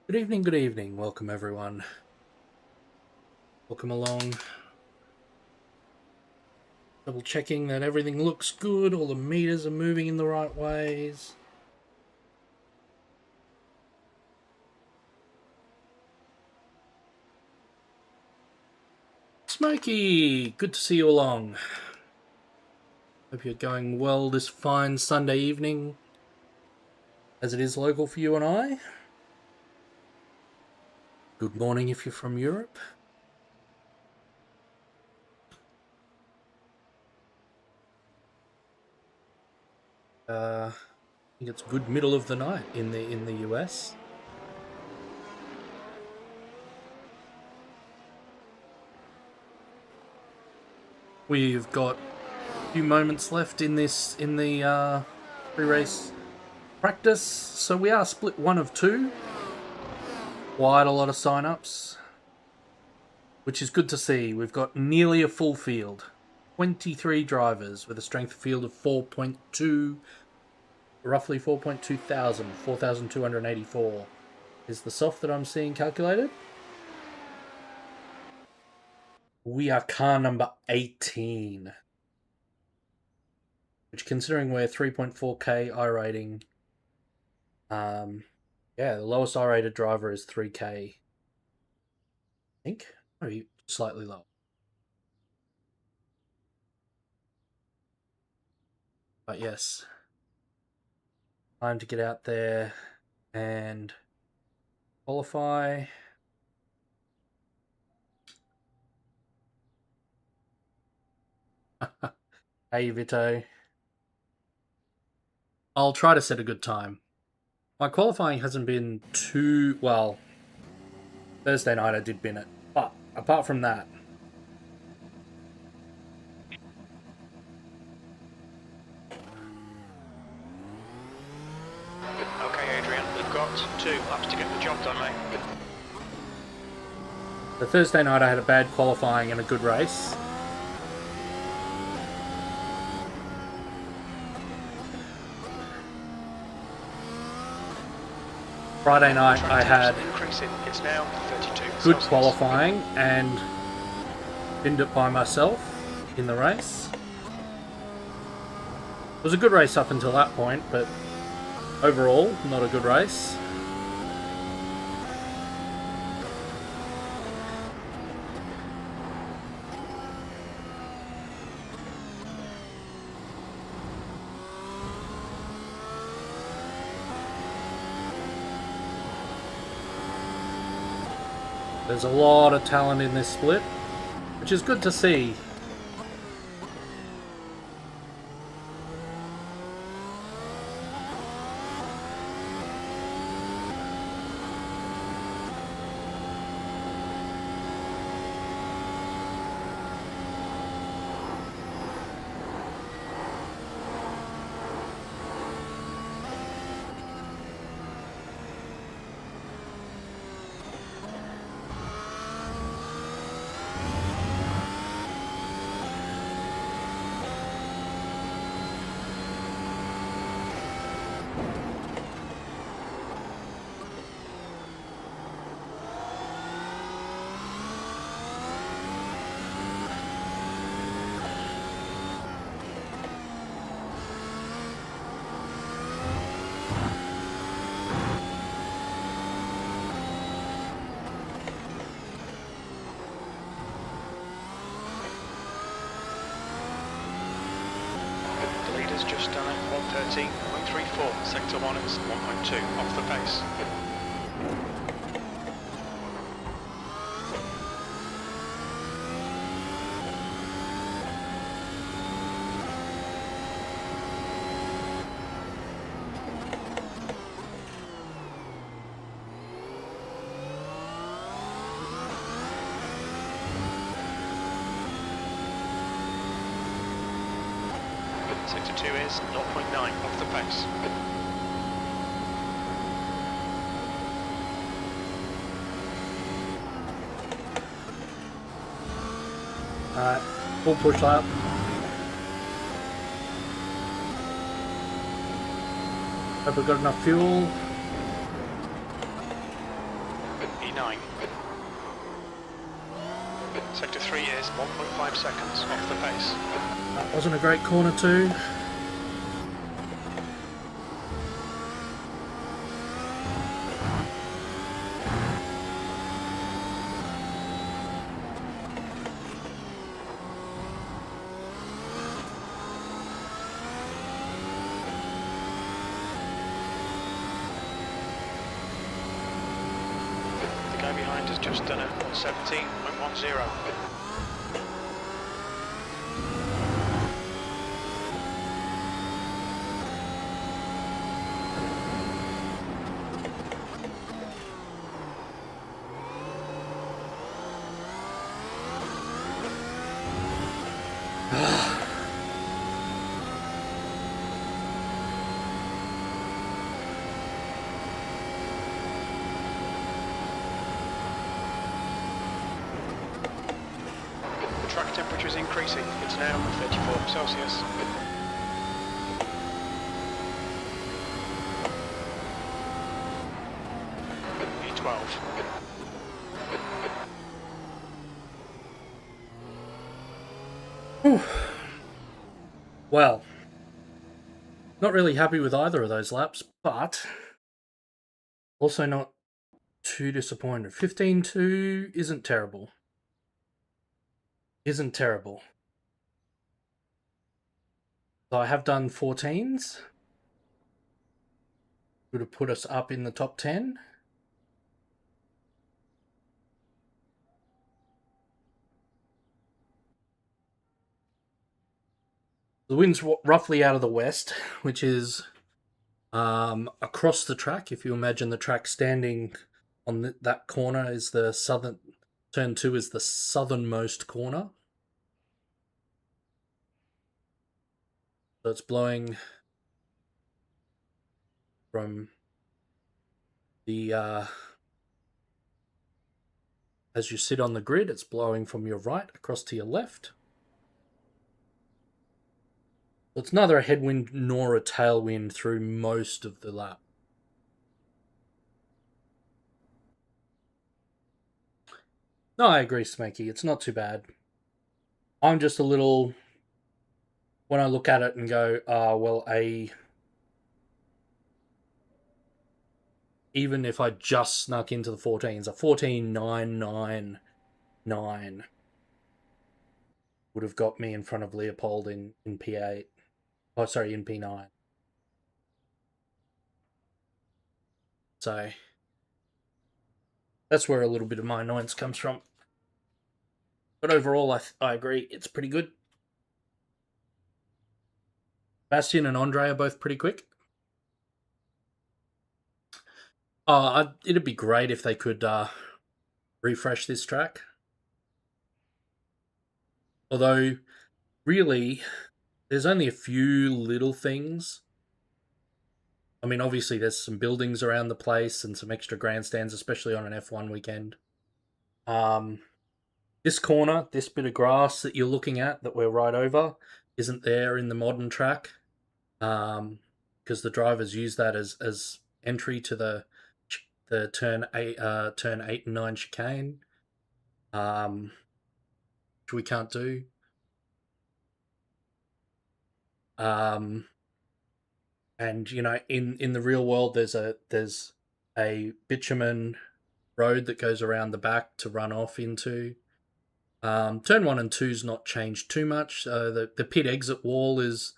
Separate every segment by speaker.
Speaker 1: Good evening, good evening. Welcome, everyone. Welcome along. Double checking that everything looks good, all the meters are moving in the right ways. Smokey, good to see you along. Hope you're going well this fine Sunday evening, as it is local for you and I. Good morning if you're from Europe. I think it's good middle of the night in the US. We've got a few moments left in the pre-race practice, so we are split one of two. Quite a lot of sign-ups, which is good to see. We've got nearly a full field, 23 drivers with a strength of field of 4.2, roughly 4.2 thousand, 4,284 is the soft that I'm seeing calculated. We are car number 18, which, considering we're 3.4k iRating, yeah, the lowest I-rated driver is 3k. I think maybe slightly lower. But yes, time to get out there and qualify. Hey, Vito. I'll try to set a good time. My qualifying hasn't been too well. Thursday night I did bin it, but apart from that,
Speaker 2: Okay, Adrian, we've got 2 laps to get the job done, mate.
Speaker 1: the Thursday night I had a bad qualifying and a good race. Friday night I had
Speaker 2: It's now 32
Speaker 1: good qualifying and binned it by myself in the race. It was a good race up until that point, but overall, not a good race. There's a lot of talent in this split, which is good to see.
Speaker 2: Just done at 1:13.34. Sector 1 is 1.2 off the pace. Sector 2 is 0.9 off the pace.
Speaker 1: Alright, full push lap. Hope we've got enough fuel.
Speaker 2: 1:39. Sector 3 is 1.5 seconds off the pace.
Speaker 1: That wasn't a great corner too.
Speaker 2: The guy behind has just done it on 17.10. Track temperature is increasing. It's now 34 Celsius. E12.
Speaker 1: Whew. Well, not really happy with either of those laps, but also not too disappointed. 15.2 isn't terrible. Isn't terrible. So I have done 14s. Would have put us up in the top 10. The wind's roughly out of the west, which is across the track. If you imagine the track standing on that corner, is the southern turn 2 is the southernmost corner. So it's blowing from the as you sit on the grid, it's blowing from your right across to your left. So it's neither a headwind nor a tailwind through most of the lap. No, I agree, Smakey. It's not too bad. I'm just a little... When I look at it and go, even if I just snuck into the 14s, a 14.999 would have got me in front of Leopold in P8. Oh, sorry, in P9. So that's where a little bit of my annoyance comes from. But overall, I agree. It's pretty good. Bastian and Andre are both pretty quick. It'd be great if they could refresh this track. Although, really, there's only a few little things. I mean, obviously, there's some buildings around the place and some extra grandstands, especially on an F1 weekend. This corner, this bit of grass that you're looking at, that we're right over, isn't there in the modern track. Because the drivers use that as entry to the turn 8 and 9 chicane, which we can't do. And you know, in the real world, there's a bitumen road that goes around the back to run off into. Turn 1 and 2's not changed too much. The pit exit wall is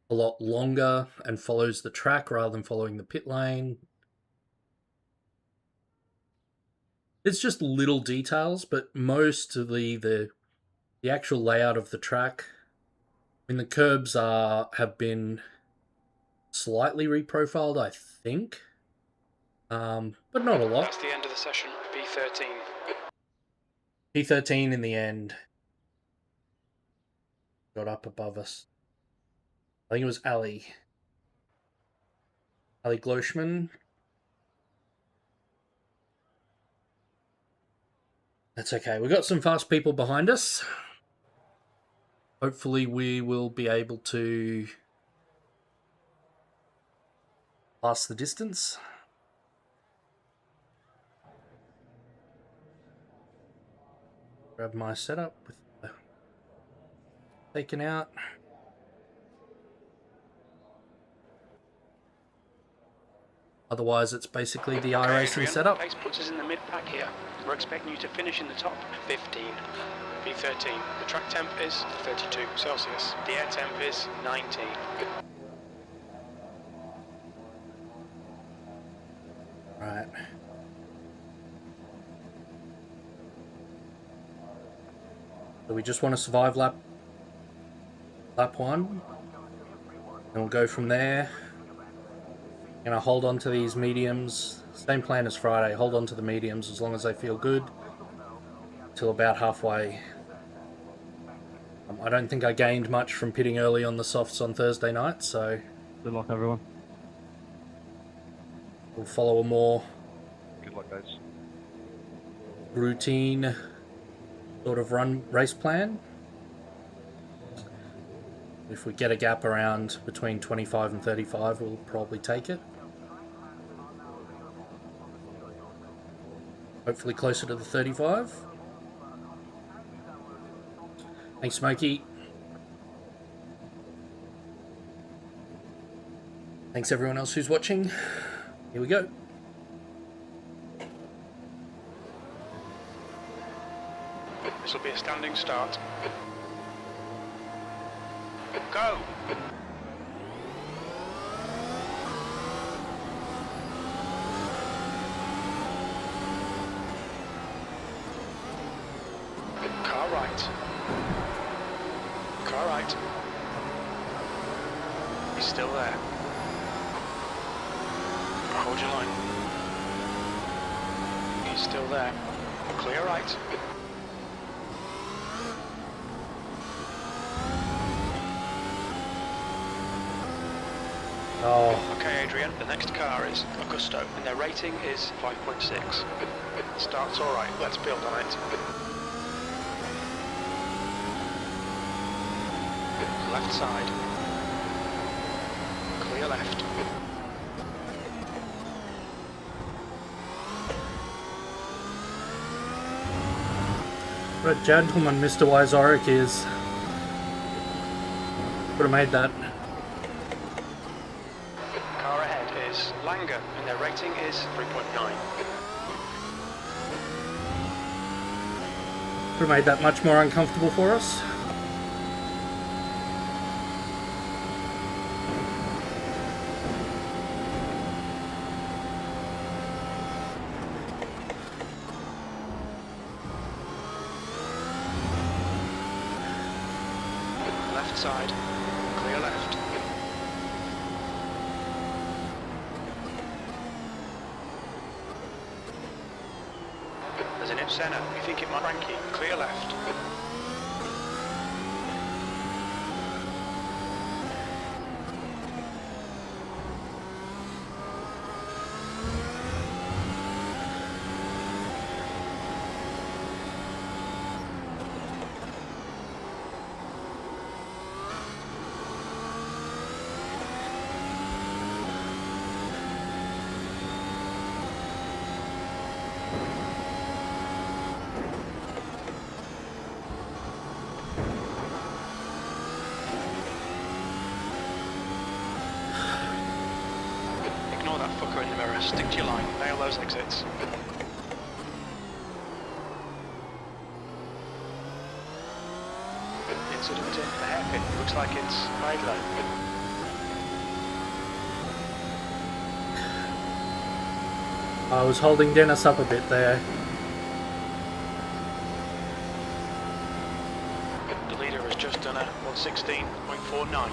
Speaker 1: a lot longer and follows the track rather than following the pit lane. It's just little details, but most of the actual layout of the track, I mean, the curbs have been slightly reprofiled, I think, but not a lot.
Speaker 2: That's the end of the session. P13.
Speaker 1: P13 in the end got up above us. I think it was Ali Gloshman. That's okay. We've got some fast people behind us. Hopefully we will be able to pass the distance. Grab my setup with the taken out. Otherwise, it's basically the iRacing setup.
Speaker 2: Pace puts us in the mid-pack here. We're expecting you to finish in the top 15. V13. The track temp is 32 Celsius. The air temp is 19.
Speaker 1: Right. So we just want to survive lap 1. And we'll go from there. Gonna hold on to these mediums. Same plan as Friday. Hold on to the mediums as long as they feel good. Till about halfway. I don't think I gained much from pitting early on the softs on Thursday night, so
Speaker 3: Good luck, everyone.
Speaker 1: we'll follow a more
Speaker 3: Good luck, guys.
Speaker 1: routine sort of race plan. If we get a gap around between 25 and 35, we'll probably take it. Hopefully closer to the 35. Thanks, Smokey. Thanks everyone else who's watching. Here we go.
Speaker 2: This will be a standing start. Go! Car right. Car right. He's still there. Hold your line. He's still there. Clear right.
Speaker 1: Oh,
Speaker 2: Okay, Adrian, the next car is Augusto, and their rating is 5.6. Start's alright, let's build on it. Left side. Clear left.
Speaker 1: what a gentleman Mr. Wyzoric is. Would have made that.
Speaker 2: Car ahead is Langer, and their rating is 3.9.
Speaker 1: Would have made that much more uncomfortable for us.
Speaker 2: Left side. Clear left. There's an Ipsena. You think it might Frankie. Clear left. Ignore that fucker in the mirror. Stick to your line. Nail those exits. Incident in the hairpin. Looks like it's made low.
Speaker 1: I was holding Dennis up a bit there.
Speaker 2: The leader has just done a 116.49.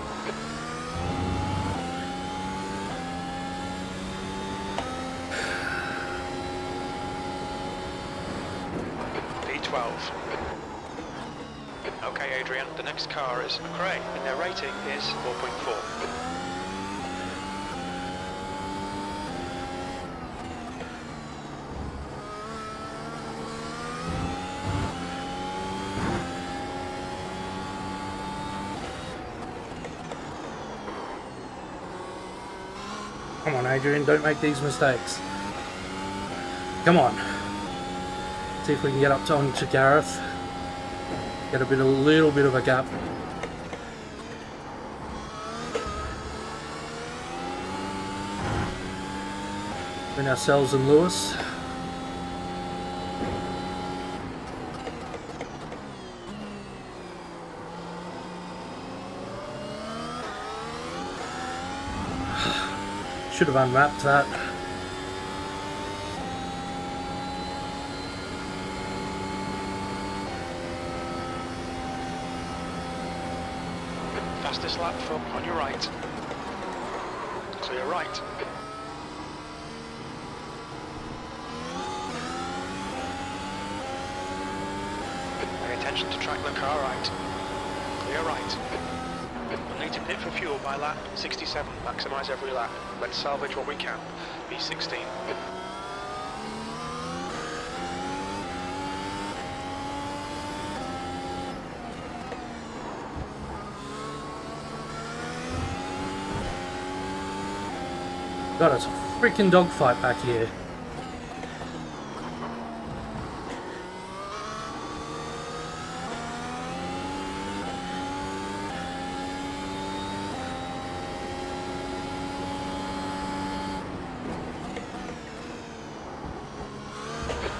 Speaker 2: P12. Okay, Adrian, the next car is McRae, and their rating is 4.4.
Speaker 1: Come on, Adrian, don't make these mistakes. Come on. See if we can get up to onto Gareth. Get a little bit of a gap. Between ourselves and Lewis. Should have unwrapped that.
Speaker 2: Fastest lap for on your right. Clear right. Pay attention to track the car right. Clear right. We'll need to pit for fuel by lap 67. Maximise every lap. Let's salvage what we can. B16.
Speaker 1: God, it's a freaking dogfight back here.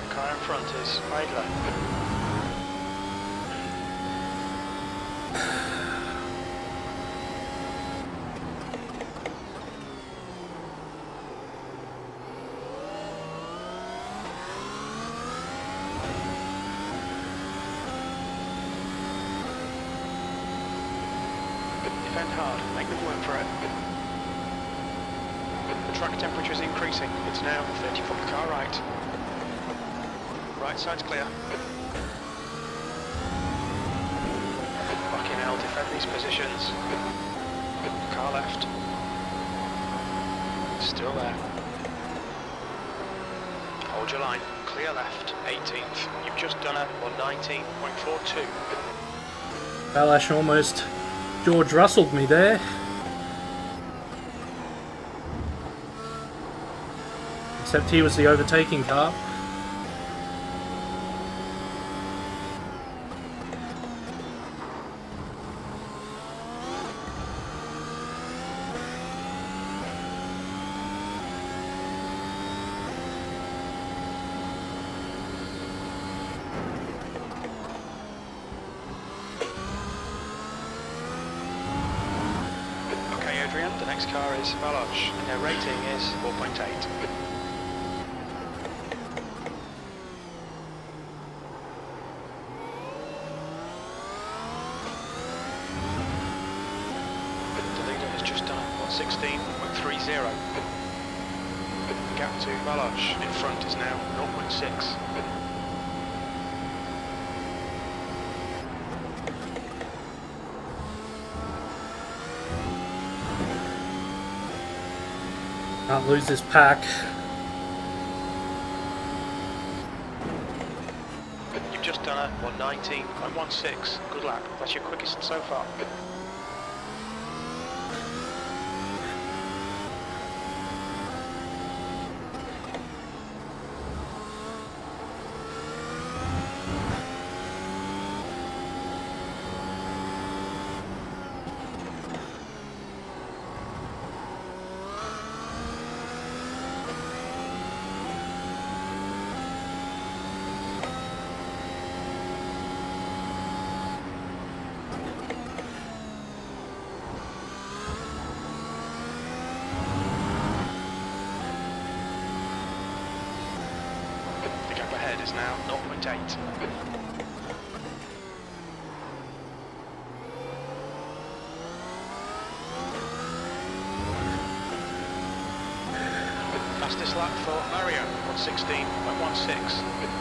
Speaker 2: Car in front is Idler. Defend hard, make them work for it. The track temperature is increasing. It's now 30 foot car right. Right side's clear. Fucking hell, defend these positions. Car left. Still there. Hold your line. Clear left, 18th. You've just done a 119.42.
Speaker 1: Balash almost George Russelled me there. Except he was the overtaking car.
Speaker 2: The next car is Baloch, and their rating is 4.8. The leader has just done 116.30. The gap to Baloch in front is now 0.6.
Speaker 1: Can't lose this pack.
Speaker 2: You've just done a 119.16. Good lap. That's your quickest so far. Is now 0.8. Fastest lap for Mario, 116.16.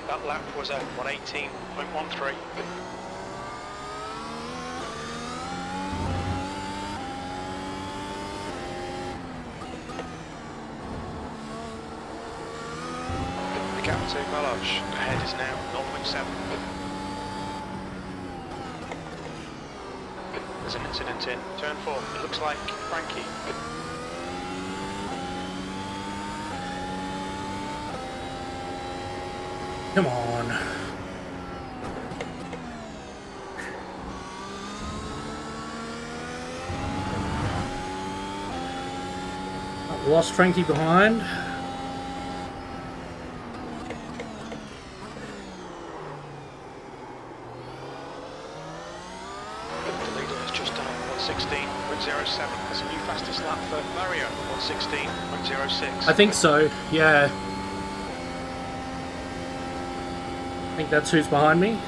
Speaker 2: That lap was a 118.13. to Baloche. Ahead is now 0.7. There's an incident in turn 4. It looks like Frankie.
Speaker 1: Come on. Lost Frankie behind.
Speaker 2: The leader has just done 1:16.07. That's a new fastest lap for Mario, 1:16.06.
Speaker 1: I think so, yeah. I think that's who's behind me.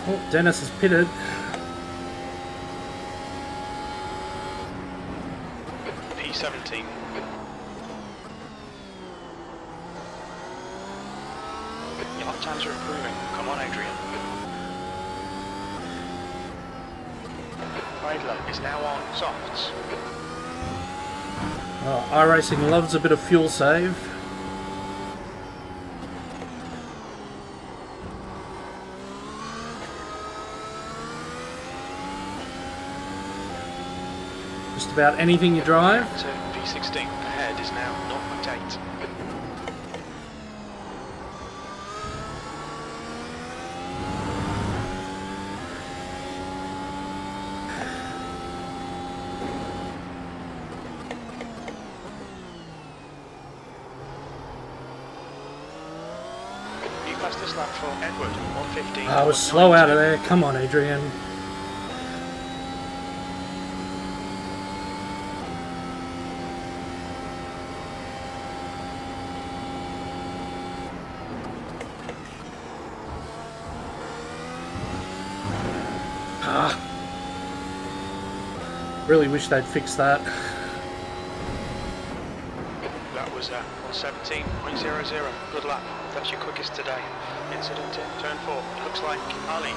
Speaker 1: Oh, Dennis is pitted.
Speaker 2: P17. Your lap times are improving. Come on, Adrian. Idler is now on softs.
Speaker 1: Oh, iRacing loves a bit of fuel save. Just about anything you drive.
Speaker 2: To P16. Ahead is now 0.8. New fastest lap for Edward, 1:15.
Speaker 1: I was slow out of there. Come on, Adrian. Really wish they'd fix that.
Speaker 2: That was 1:17.00. Good lap. That's your quickest today. Incident in turn 4. It looks like Ali.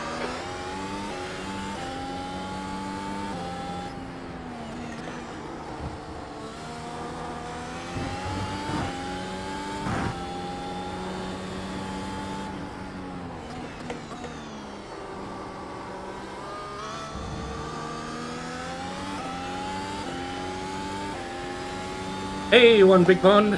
Speaker 1: Hey, one big pond.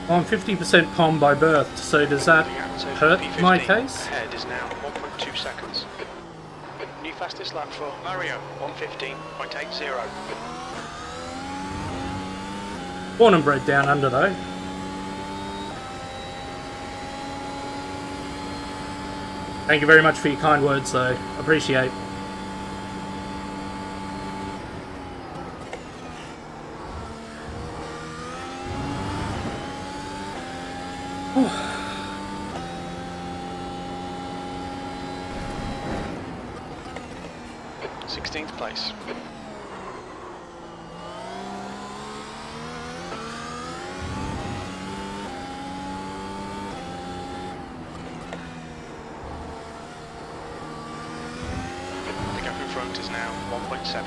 Speaker 1: I'm 50% POM by birth, so does that hurt my case?
Speaker 2: Ahead is now 1.2 seconds. New fastest lap for Mario, 1:15.80.
Speaker 1: Born and bred down under though. Thank you very much for your kind words though. Appreciate. Whew.
Speaker 2: 16th place. The gap in front is now 1.7.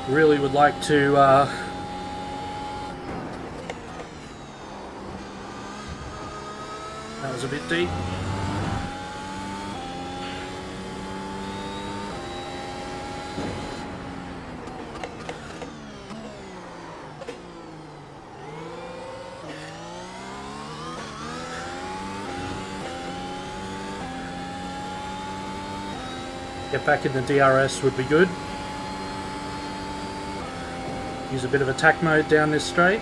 Speaker 1: Really would like to that was a bit deep. Get back in the DRS would be good. Use a bit of attack mode down this straight.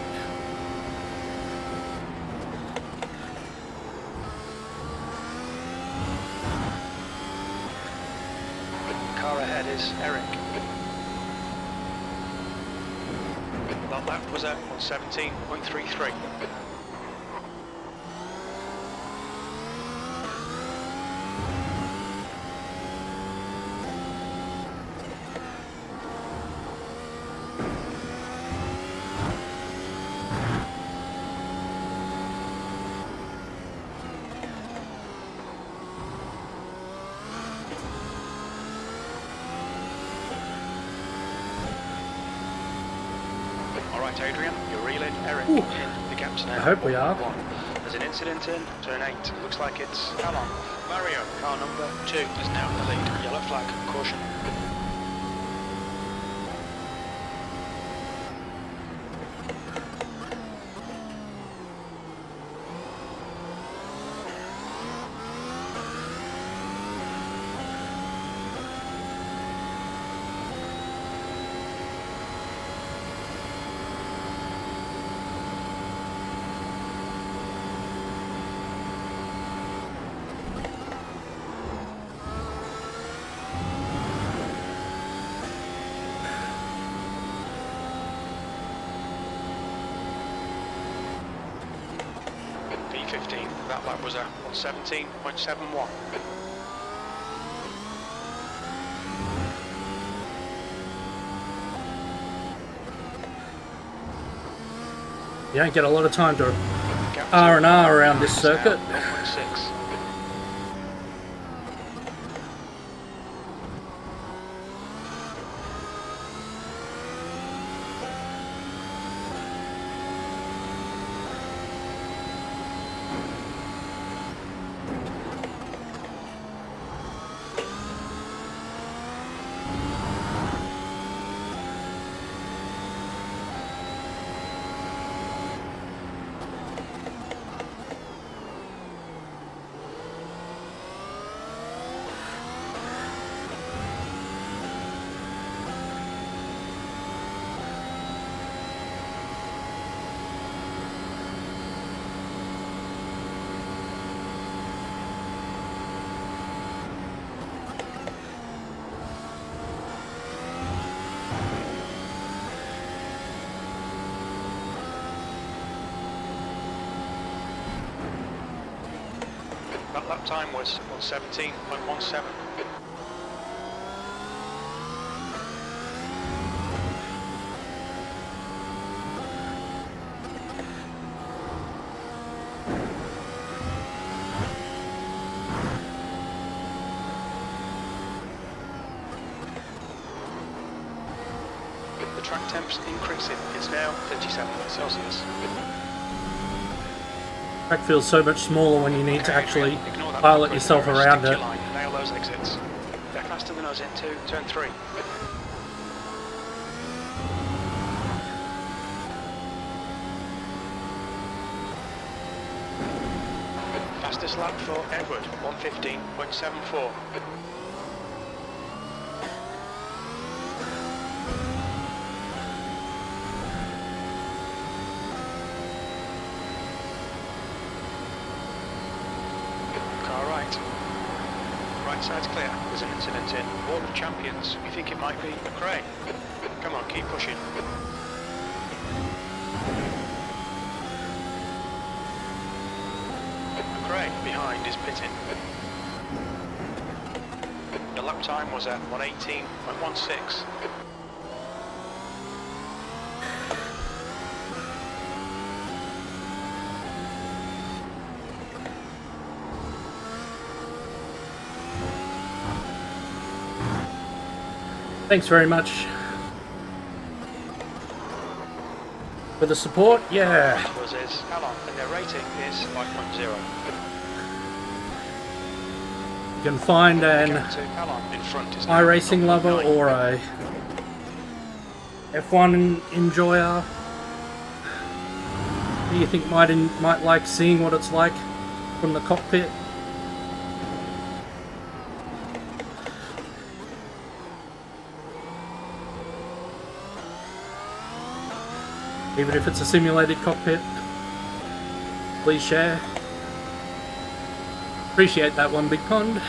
Speaker 2: The car ahead is Eric. That lap was at 1:17.33. right, Adrian. You're reeling. Eric
Speaker 1: Ooh.
Speaker 2: in the gaps now.
Speaker 1: I hope we are.
Speaker 2: 1-1. There's an incident in turn 8. Looks like it's Calon. Mario, car number 2, is now in the lead. Yellow flag. Caution. P15, that lap was a 117.71.
Speaker 1: You don't get a lot of time to
Speaker 2: Gap
Speaker 1: R&R around this
Speaker 2: is
Speaker 1: circuit.
Speaker 2: now 1.6. That lap time was 117.17. The track temps increasing. It's now 37 Celsius.
Speaker 1: Track feels so much smaller when you need to actually
Speaker 2: Ignore that
Speaker 1: pilot
Speaker 2: backward
Speaker 1: yourself
Speaker 2: mirror,
Speaker 1: around
Speaker 2: stick to
Speaker 1: it.
Speaker 2: your line, nail those exits. They're faster than us into turn 3. Fastest lap for Edward, 115.74. Car right. Right side's clear. There's an incident in Wall of Champions. You think it might be McRae? Come on, keep pushing. McRae behind is pitting. The lap time was at 118.16.
Speaker 1: Thanks very much for the support. Yeah.
Speaker 2: Was is Calon, and their rating is 5.0.
Speaker 1: You can find an
Speaker 2: Gap to Calon in front is now
Speaker 1: iRacing lover
Speaker 2: 0.9.
Speaker 1: or a F1 enjoyer who you think might like seeing what it's like from the cockpit. Even if it's a simulated cockpit, please share. Appreciate that one, Big Pond.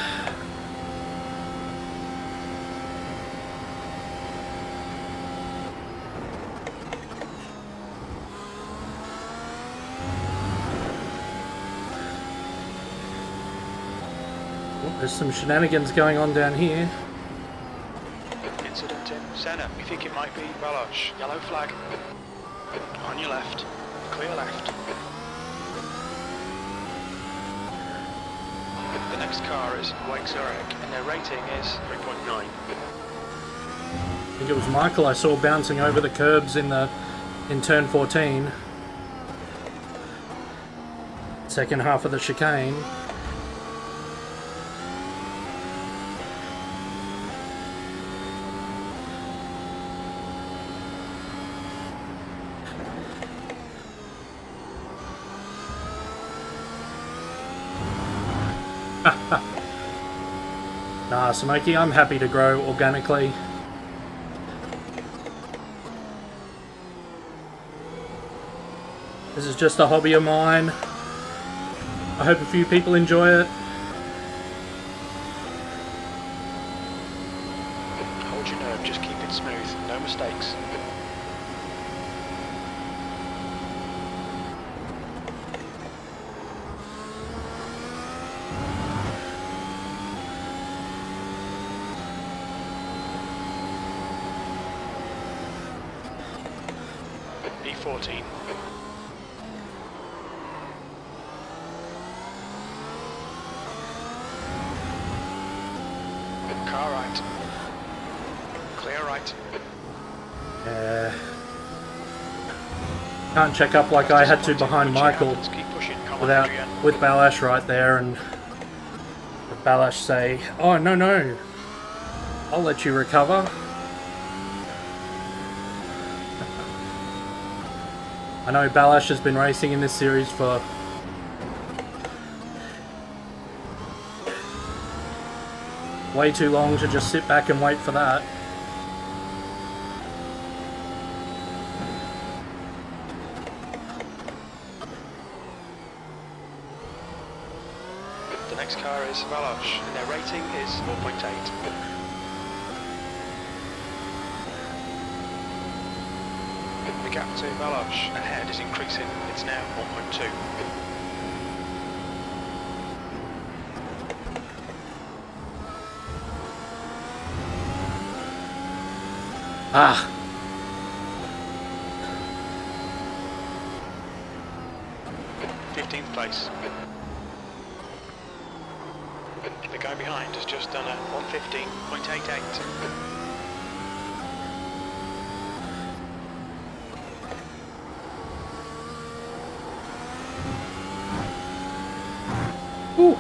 Speaker 1: Oh, there's some shenanigans going on down here.
Speaker 2: Incident in Senna. We think it might be Baloch. Yellow flag. On your left. Clear left. The next car is Wake Zurich, and their rating is 3.9.
Speaker 1: I think it was Michael I saw bouncing over the curbs in the in turn 14. Second half of the chicane. Nah, Smokey, I'm happy to grow organically. This is just a hobby of mine. I hope a few people enjoy it.
Speaker 2: Hold your nerve, just keep it smooth, no mistakes. E14. Car right. Clear right.
Speaker 1: Can't check up like I had to behind Michael
Speaker 2: Keep pushing. Come on,
Speaker 1: without
Speaker 2: Adrian.
Speaker 1: with Balash right there, and Balash say, "Oh no, I'll let you recover." I know Balash has been racing in this series for way too long to just sit back and wait for that.
Speaker 2: The next car is Valosh, and their rating is 4.8. The gap to Valosh ahead is increasing, it's now 1.2.
Speaker 1: Ah,
Speaker 2: 15th place. The guy behind has just done a 1:15.88.
Speaker 1: ooh.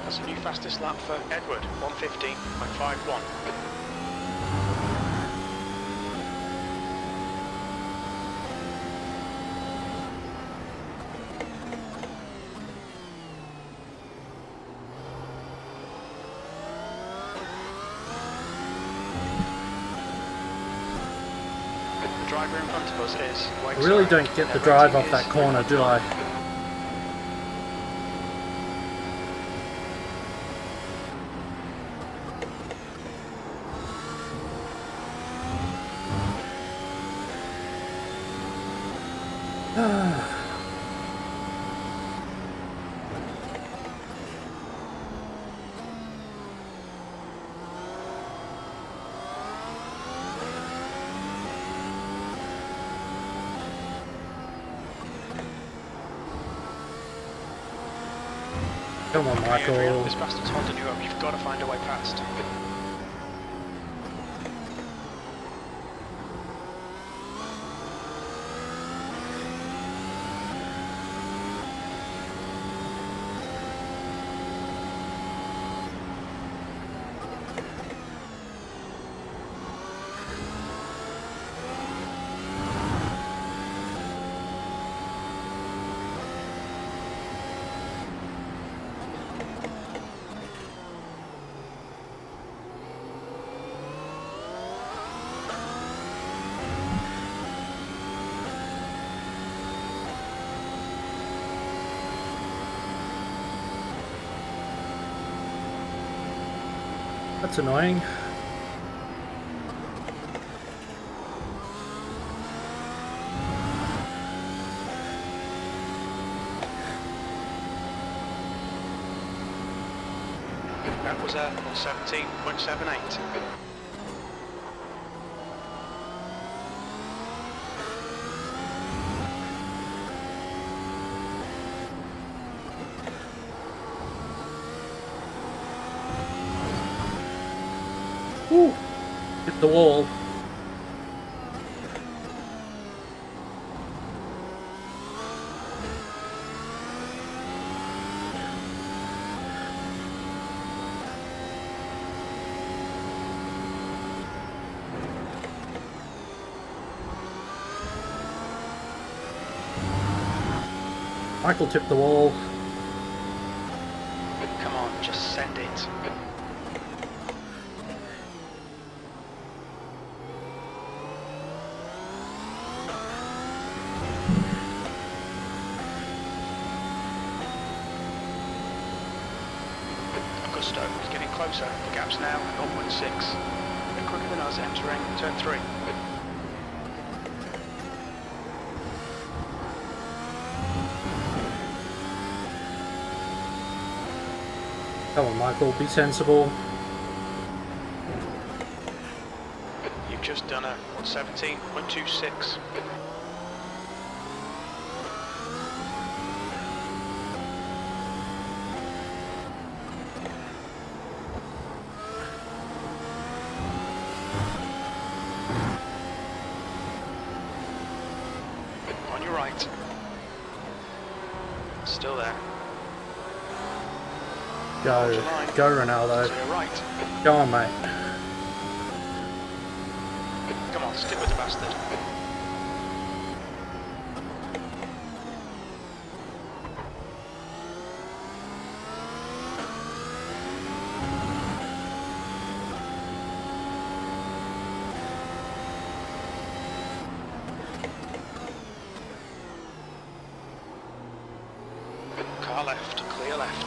Speaker 2: That's a new fastest lap for Edward, 1:15.51. The driver in front of us is
Speaker 1: I really don't get the drive off that corner, do I? Come on, Michael.
Speaker 2: This bastard's holding you up, you've got to find a way past.
Speaker 1: That's annoying.
Speaker 2: That was a 17.78.
Speaker 1: Woo! Hit the wall. Michael tipped the wall.
Speaker 2: Come on, just send it. Augusto is getting closer. The gap's now 0.6. A bit quicker than us entering turn 3.
Speaker 1: Come on, Michael, be sensible.
Speaker 2: You've just done a 1:17.26. On your right. Still there.
Speaker 1: Go. Go, Ronaldo.
Speaker 2: To your right.
Speaker 1: Go on, mate.
Speaker 2: Come on, stick with the bastard. Car left, clear left.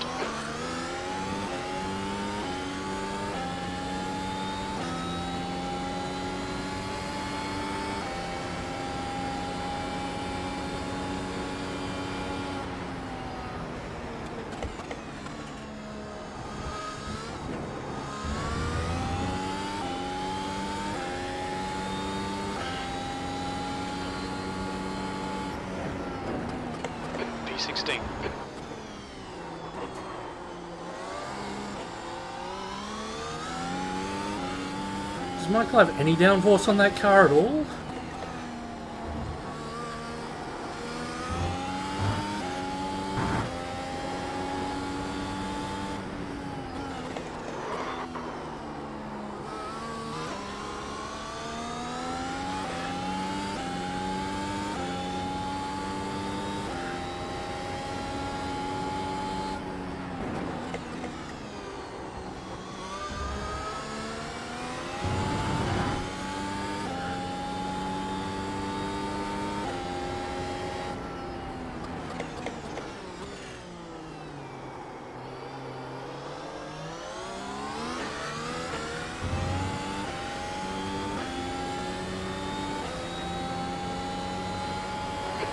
Speaker 2: P16.
Speaker 1: Does Michael have any downforce on that car at all?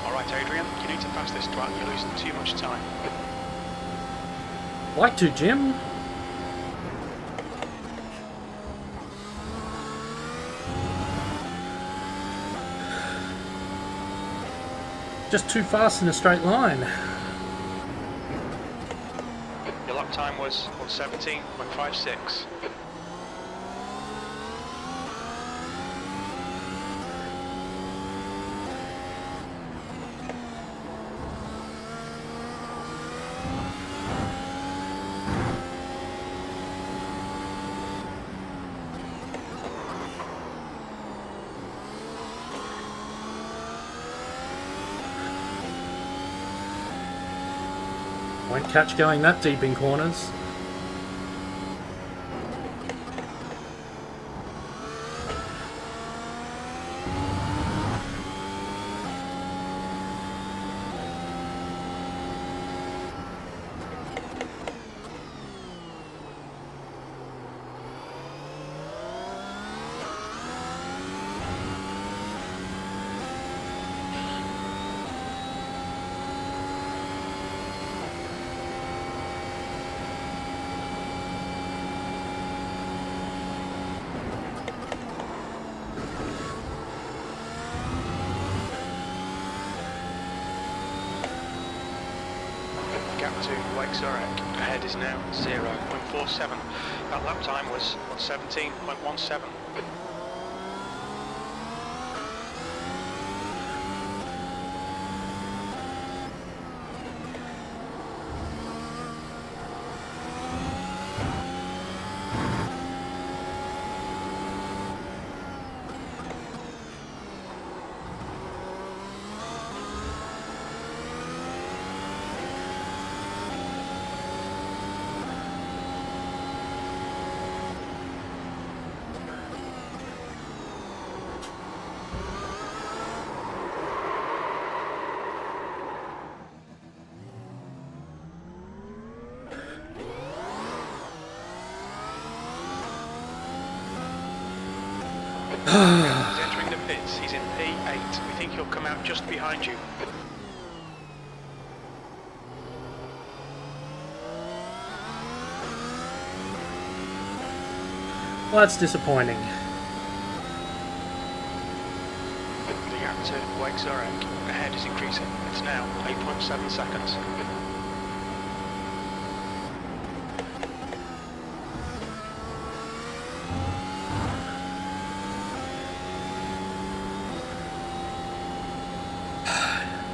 Speaker 2: Alright, Adrian, you need to pass this truck. You're losing too much time.
Speaker 1: Like to, Jim. Just too fast in a straight line.
Speaker 2: Your lap time was 1:17.56.
Speaker 1: Won't catch going that deep in corners. Gap to Lake Zurich ahead is now 0.47.
Speaker 2: That lap time was 1:17.17. He's entering the pits. He's in P8. We think he'll come out just behind you.
Speaker 1: Well, that's disappointing.
Speaker 2: The gap to Wake-Zurich ahead is increasing. It's now 8.7 seconds.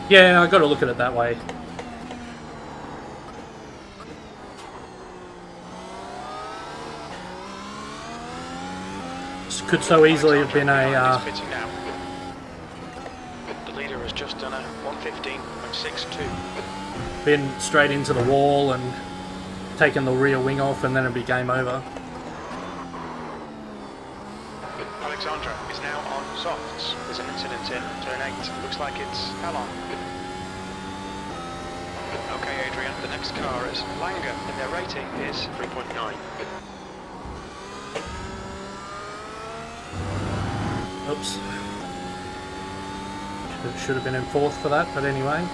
Speaker 1: Yeah, I got to look at it that way. This could so easily have been a
Speaker 2: Pitting now. The leader has just done a 1:15.62.
Speaker 1: been straight into the wall and taken the rear wing off, and then it'd be game over.
Speaker 2: Alexandra is now on softs. There's an incident in turn 8. Looks like it's Hellon. Okay, Adrian, the next car is Langer, and their rating is 3.9.
Speaker 1: Oops. Should have been in fourth for that, but anyway.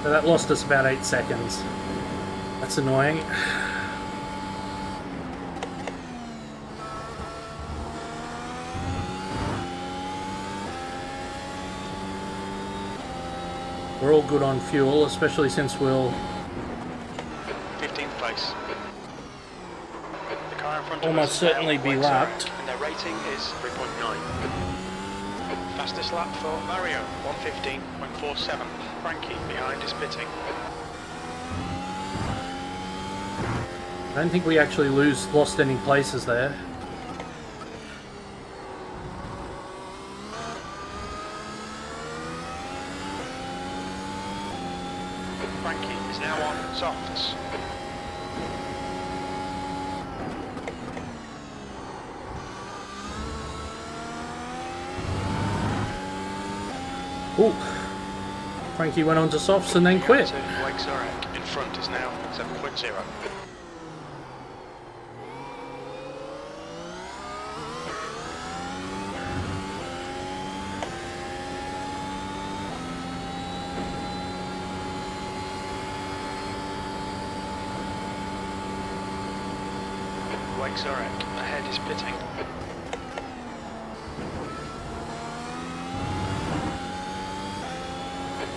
Speaker 1: So that lost us about 8 seconds. That's annoying. We're all good on fuel, especially since we'll
Speaker 2: 15th place. The car in front of
Speaker 1: almost
Speaker 2: us
Speaker 1: certainly be
Speaker 2: Wake-Zurich,
Speaker 1: lapped.
Speaker 2: and their rating is 3.9. Fastest lap for Mario, 1:15.47. Frankie behind is pitting.
Speaker 1: I don't think we actually lost any places there.
Speaker 2: Frankie is now on softs.
Speaker 1: Ooh. Frankie went on to softs and then quit.
Speaker 2: Wake-Zurich in front is now 7.0. Wake-Zurich ahead is pitting.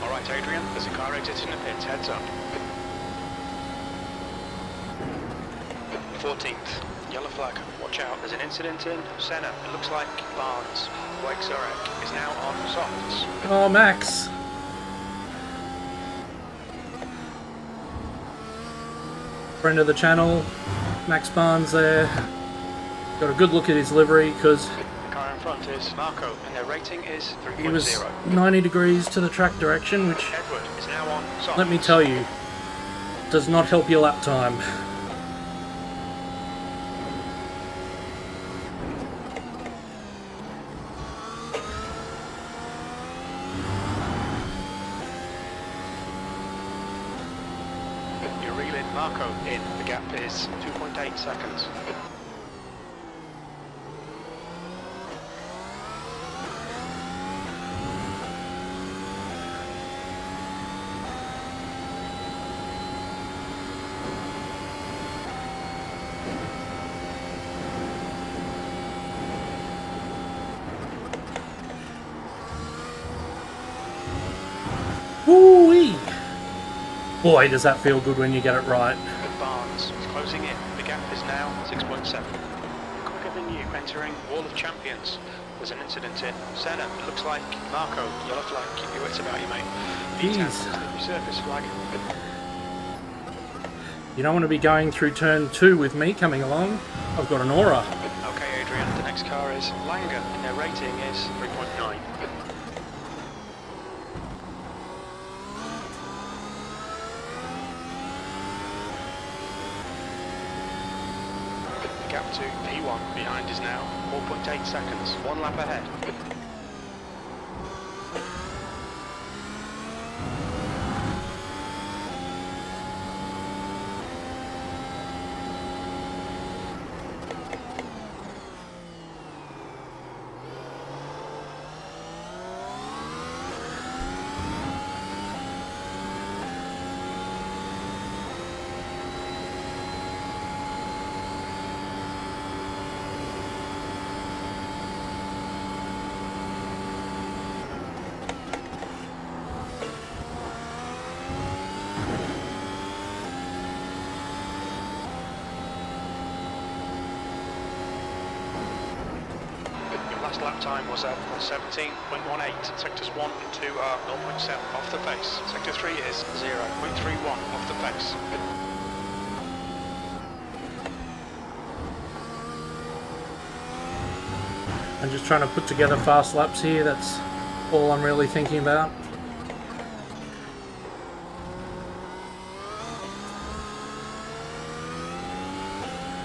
Speaker 2: Alright, Adrian, there's a car exiting the pits, heads up. 14th, yellow flag, watch out, there's an incident in Senna, it looks like Barnes. Wake-Zurich is now on softs.
Speaker 1: Oh, Max. Friend of the channel, Max Barnes there. Got a good look at his livery because
Speaker 2: The car in front is Marco, and their rating is 3.0.
Speaker 1: he was 90 degrees to the track direction, which,
Speaker 2: Edward is now on softs.
Speaker 1: let me tell you, does not help your lap time.
Speaker 2: You're reeling Marco in. The gap is 2.8 seconds.
Speaker 1: Woo-wee! Boy, does that feel good when you get it right.
Speaker 2: Barnes is closing in. The gap is now 6.7. Quicker than you entering Wall of Champions. There's an incident here. Senna, it looks like Marco. Yellow flag. Keep your wits about you, mate.
Speaker 1: Jeez.
Speaker 2: Resurface flag.
Speaker 1: You don't want to be going through turn 2 with me coming along. I've got an aura.
Speaker 2: Okay, Adrian. The next car is Langer, and their rating is 3.9. The gap to P1 behind is now 4.8 seconds. 1 lap ahead. Last lap time was at 17.18. Sectors 1 and 2 are 0.7 off the pace. Sector 3 is 0.31 off the pace.
Speaker 1: I'm just trying to put together fast laps here. That's all I'm really thinking about.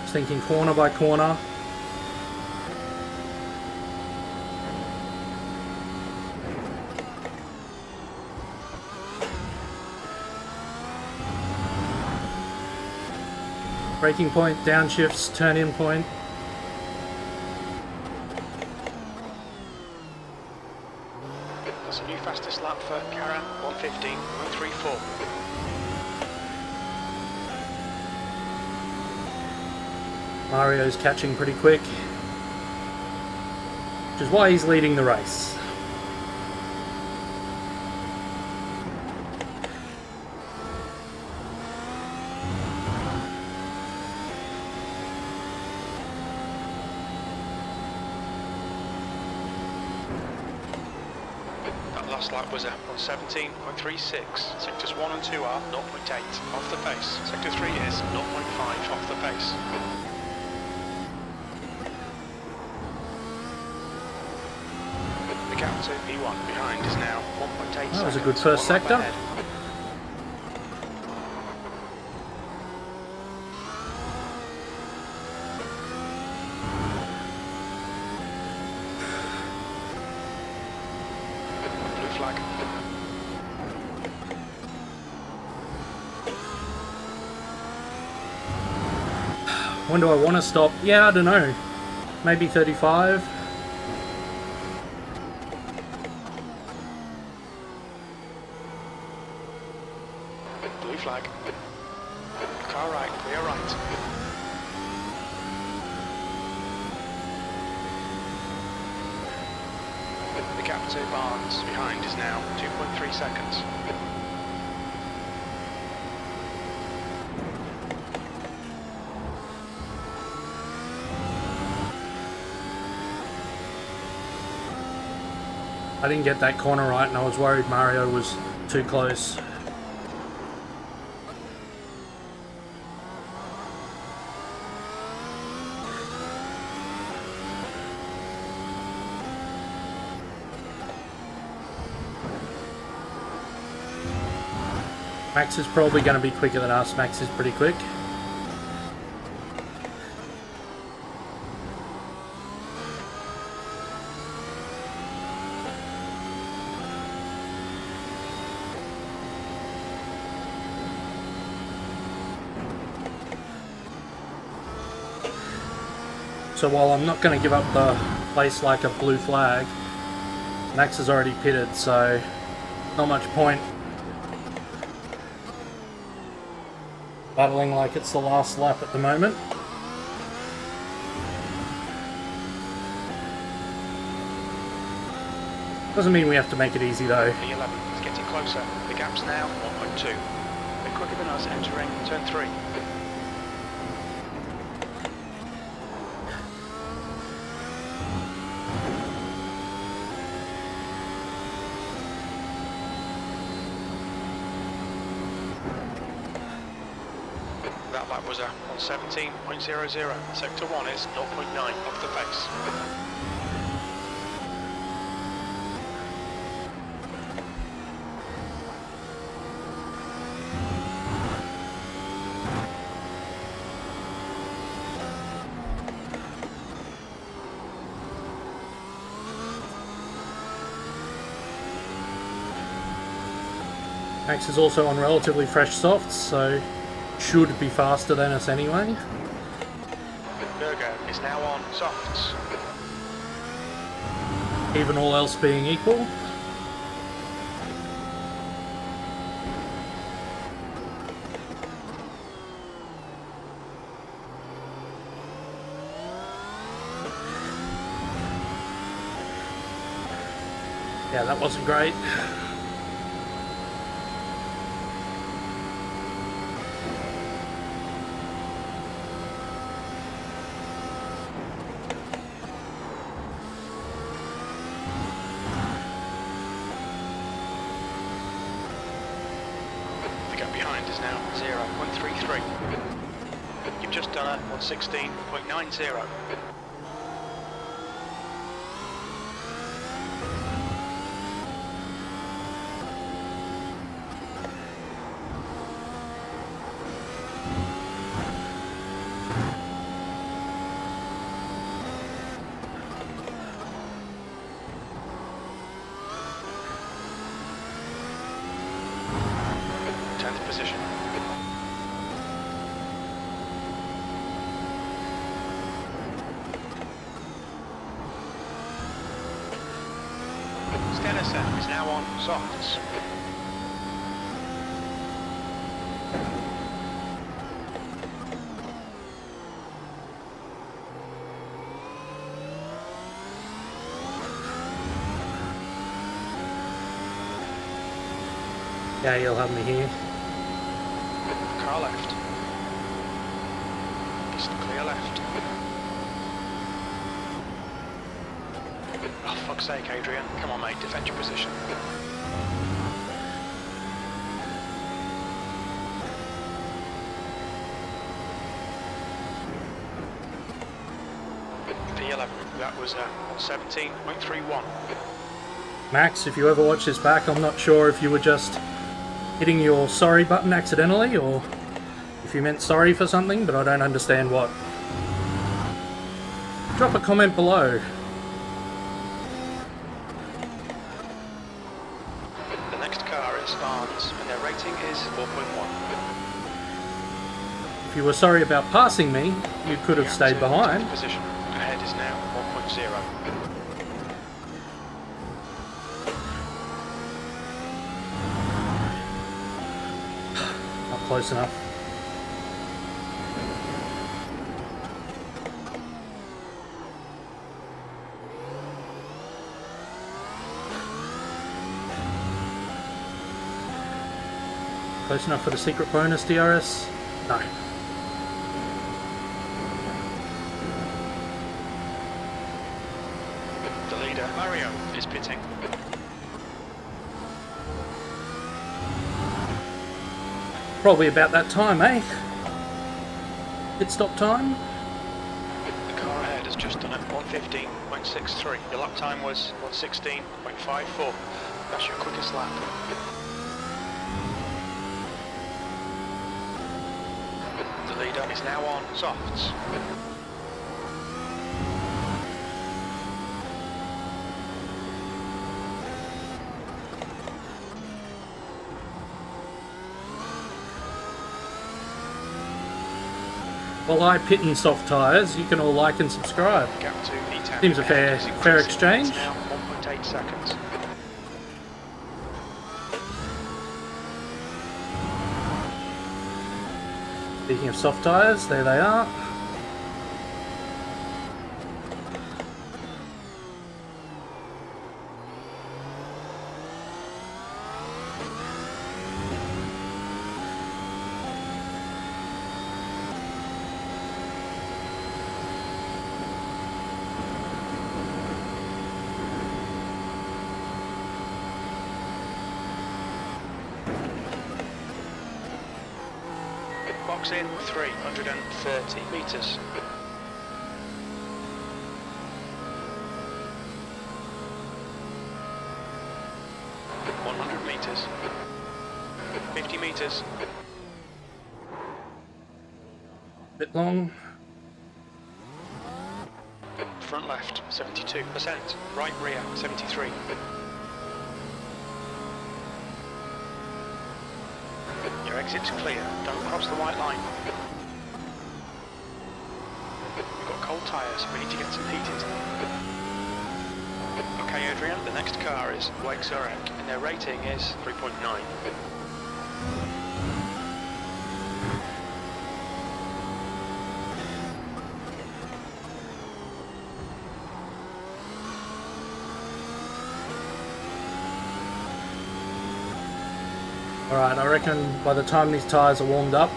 Speaker 1: Just thinking corner by corner. Braking point, downshifts, turn in point.
Speaker 2: That's a new fastest lap for Karen, 1:15.34.
Speaker 1: Mario's catching pretty quick, which is why he's leading the race.
Speaker 2: Last lap was on 17.36. Sectors 1 and 2 are 0.8 off the pace. Sector 3 is 0.5 off the pace. The gap to P1 behind is now 1.8 seconds.
Speaker 1: That was a good first sector.
Speaker 2: Ahead. Flag.
Speaker 1: When do I want to stop? Yeah, I don't know. Maybe 35.
Speaker 2: Blue flag. Car right, clear right. The gap to Barnes behind is now 2.3 seconds.
Speaker 1: I didn't get that corner right and I was worried Mario was too close. Max is probably going to be quicker than us. Max is pretty quick. So while I'm not going to give up the place like a blue flag, Max has already pitted, so not much point battling like it's the last lap at the moment. Doesn't mean we have to make it easy though.
Speaker 2: The 11 is getting getting closer. The gap's now 1.2. A bit quicker than us entering turn 3. That lap was a 1:17.00. Sector 1 is 0.9 off the pace.
Speaker 1: Max is also on relatively fresh softs, so should be faster than us anyway.
Speaker 2: Berger is now on softs.
Speaker 1: Even all else being equal. Yeah, that wasn't great.
Speaker 2: The gap behind is now 0.33. You've just done a 1:16.90. Position. Stenison is now on softs.
Speaker 1: Yeah, you'll have me here.
Speaker 2: Car left. Just clear left. Oh, fuck's sake, Adrian. Come on, mate, defend your position. P11, that was 17.31.
Speaker 1: Max, if you ever watch this back, I'm not sure if you were just hitting your sorry button accidentally or if you meant sorry for something, but I don't understand what. Drop a comment below.
Speaker 2: The next car is Barnes and their rating is 4.1.
Speaker 1: If you were sorry about passing me, you could have stayed behind.
Speaker 2: Position. Ahead is now 1.0.
Speaker 1: Not close enough. Close enough for the secret bonus, DRS? No.
Speaker 2: The leader, Mario, is pitting.
Speaker 1: Probably about that time, eh? Pit stop time?
Speaker 2: The car ahead has just done it 1:15.63. Your lap time was 1:16.54. That's your quickest lap. The leader is now on softs.
Speaker 1: While I pit in soft tyres, you can all like and subscribe.
Speaker 2: Gap to E10.
Speaker 1: Seems a fair exchange.
Speaker 2: It's now 1.8 seconds.
Speaker 1: Speaking of soft tyres, there they are.
Speaker 2: box in 330 metres. 100 metres. 50 metres.
Speaker 1: Bit long.
Speaker 2: Front left 72%. Right rear 73. Your exit's clear. Don't cross the white line. We've got cold tyres. We need to get some heat into them. Okay, Adrian. The next car is Wake Zurich, and their rating is 3.9.
Speaker 1: Alright, I reckon by the time these tyres are warmed up,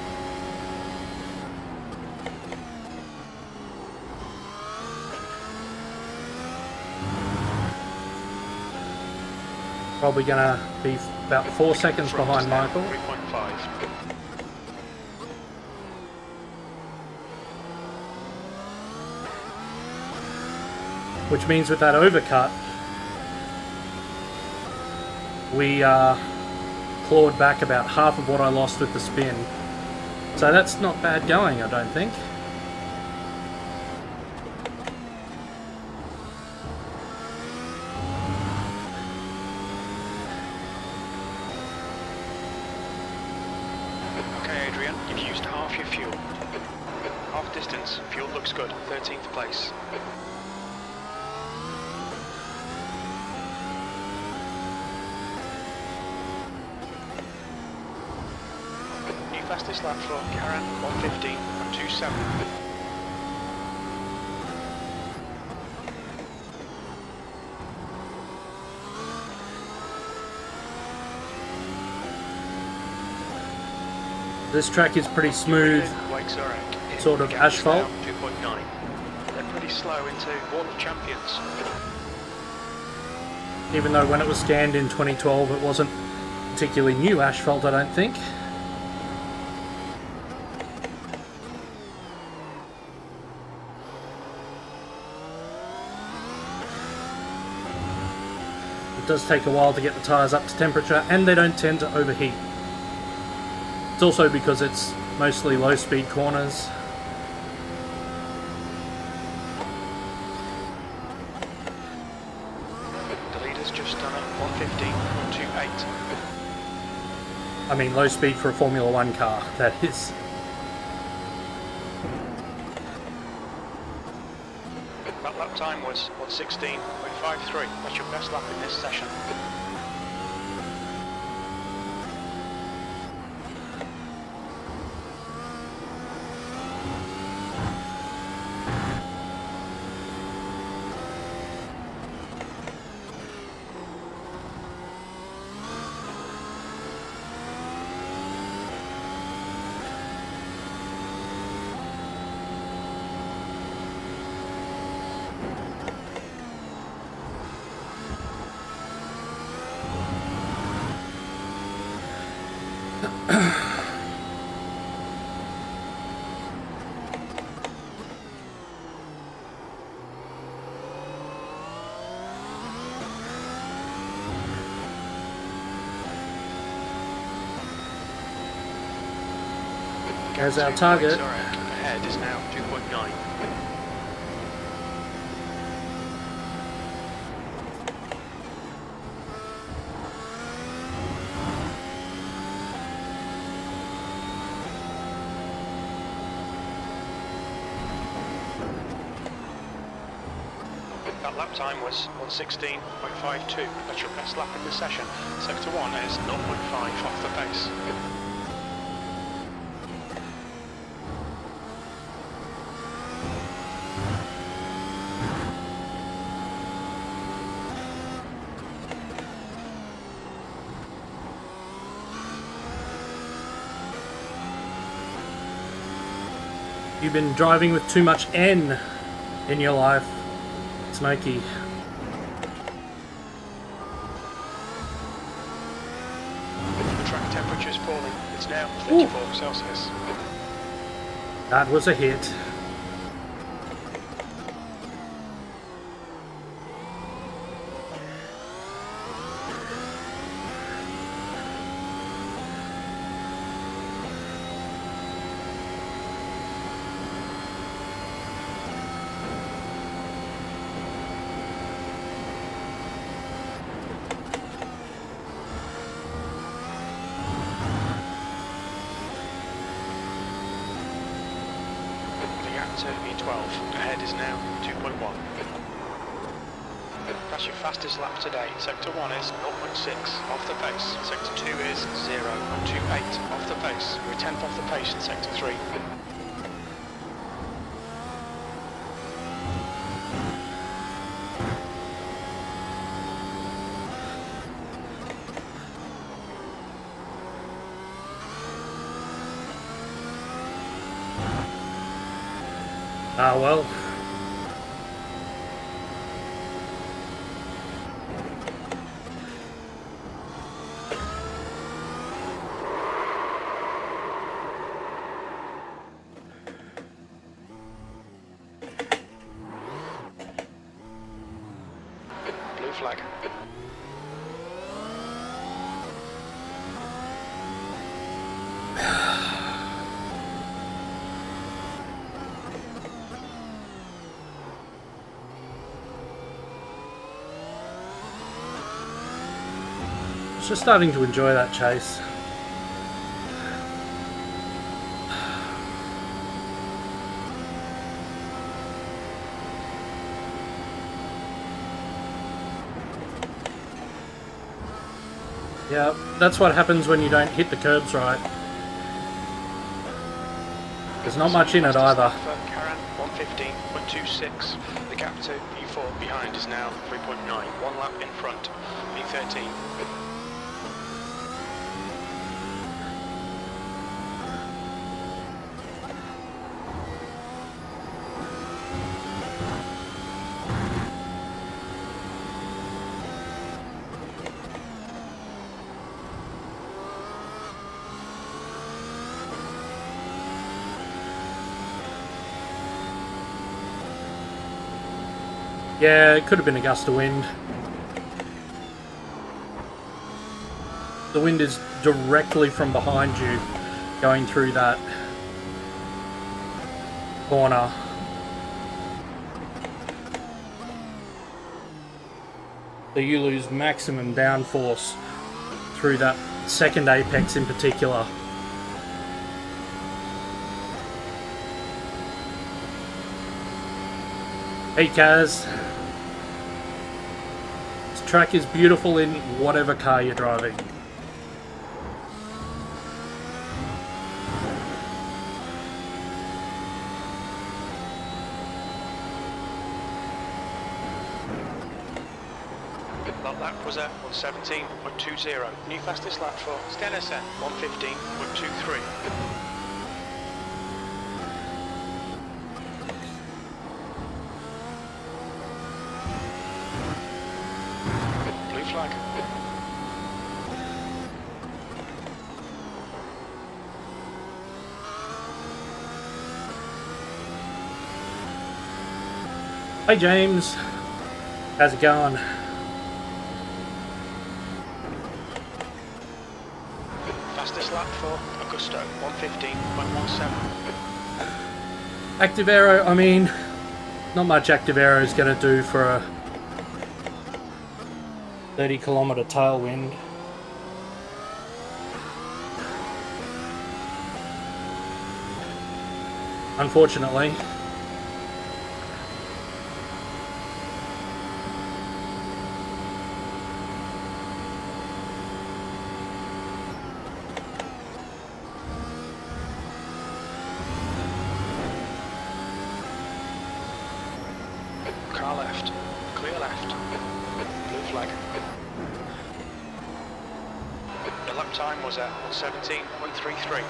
Speaker 1: probably gonna be about 4 seconds behind Michael.
Speaker 2: 3.5.
Speaker 1: Which means with that overcut, we clawed back about half of what I lost with the spin. So that's not bad going, I don't think.
Speaker 2: Okay, Adrian, you've used half your fuel. Half distance, fuel looks good, 13th place. Fastest lap for Karen, 1:15.27.
Speaker 1: This track is pretty smooth, sort of asphalt.
Speaker 2: 2.9. They're pretty slow into Wall of Champions.
Speaker 1: Even though when it was scanned in 2012 it wasn't particularly new asphalt, I don't think. It does take a while to get the tyres up to temperature, and they don't tend to overheat. It's also because it's mostly low speed corners.
Speaker 2: The leader's just done a 1:15.28.
Speaker 1: I mean low speed for a Formula 1 car, that is.
Speaker 2: That lap time was 1:16.53. That's your best lap in this session.
Speaker 1: There's our target.
Speaker 2: Ahead is now 2.9. That lap time was 1:16.52. That's your best lap in the session. Sector 1 is 0.5 off the pace.
Speaker 1: You've been driving with too much N in your life, Smokey.
Speaker 2: The track temperature is falling. It's now 34 Celsius.
Speaker 1: That was a hit.
Speaker 2: To E12, ahead is now 2.1. That's your fastest lap today. Sector 1 is 0.6 off the pace. Sector 2 is 0.28 off the pace. We're 10th off the pace in Sector 3.
Speaker 1: Ah, well.
Speaker 2: Blue flag.
Speaker 1: Just starting to enjoy that chase. Yeah, that's what happens when you don't hit the curbs right. There's not much in it either.
Speaker 2: For Karen, 115.26. The gap to E4 behind is now 3.9. 1 lap in front. E13.
Speaker 1: Yeah, it could have been a gust of wind. The wind is directly from behind you, going through that corner. So you lose maximum downforce through that second apex in particular. Hey Kaz. This track is beautiful in whatever car you're driving.
Speaker 2: That lap was at 117.20. New fastest lap for Stenison, 115.23. Flag.
Speaker 1: Hey James, how's it going?
Speaker 2: Fastest lap for Augusto, 115.17.
Speaker 1: Active aero, I mean, not much active aero is going to do for a 30-kilometre tailwind. Unfortunately.
Speaker 2: Car left, clear left, blue flag. The lap time was at 117.33.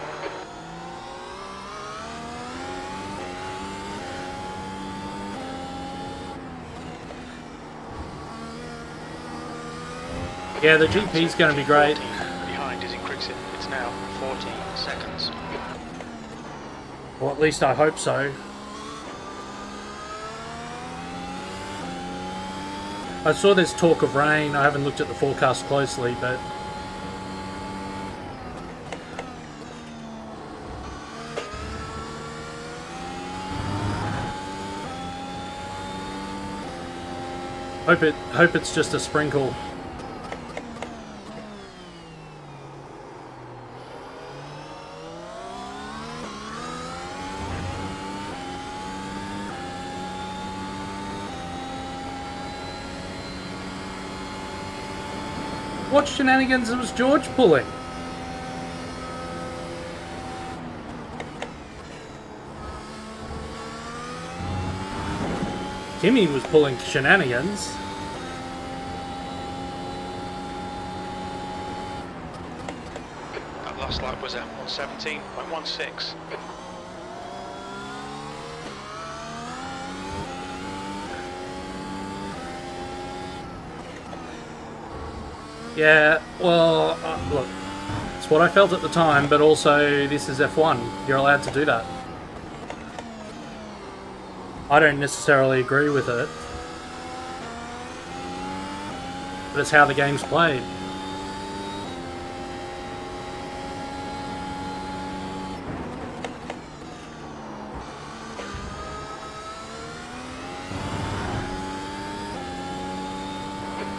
Speaker 1: Yeah, the GP's going to be great.
Speaker 2: Behind is increasing. It's now 14 seconds.
Speaker 1: Or at least I hope so. I saw there's talk of rain. I haven't looked at the forecast closely, but hope it's just a sprinkle. What shenanigans was George pulling? Kimmy was pulling shenanigans.
Speaker 2: That last lap was at 117.16.
Speaker 1: Yeah, well, look, it's what I felt at the time, but also this is F1. You're allowed to do that. I don't necessarily agree with it, but it's how the game's played.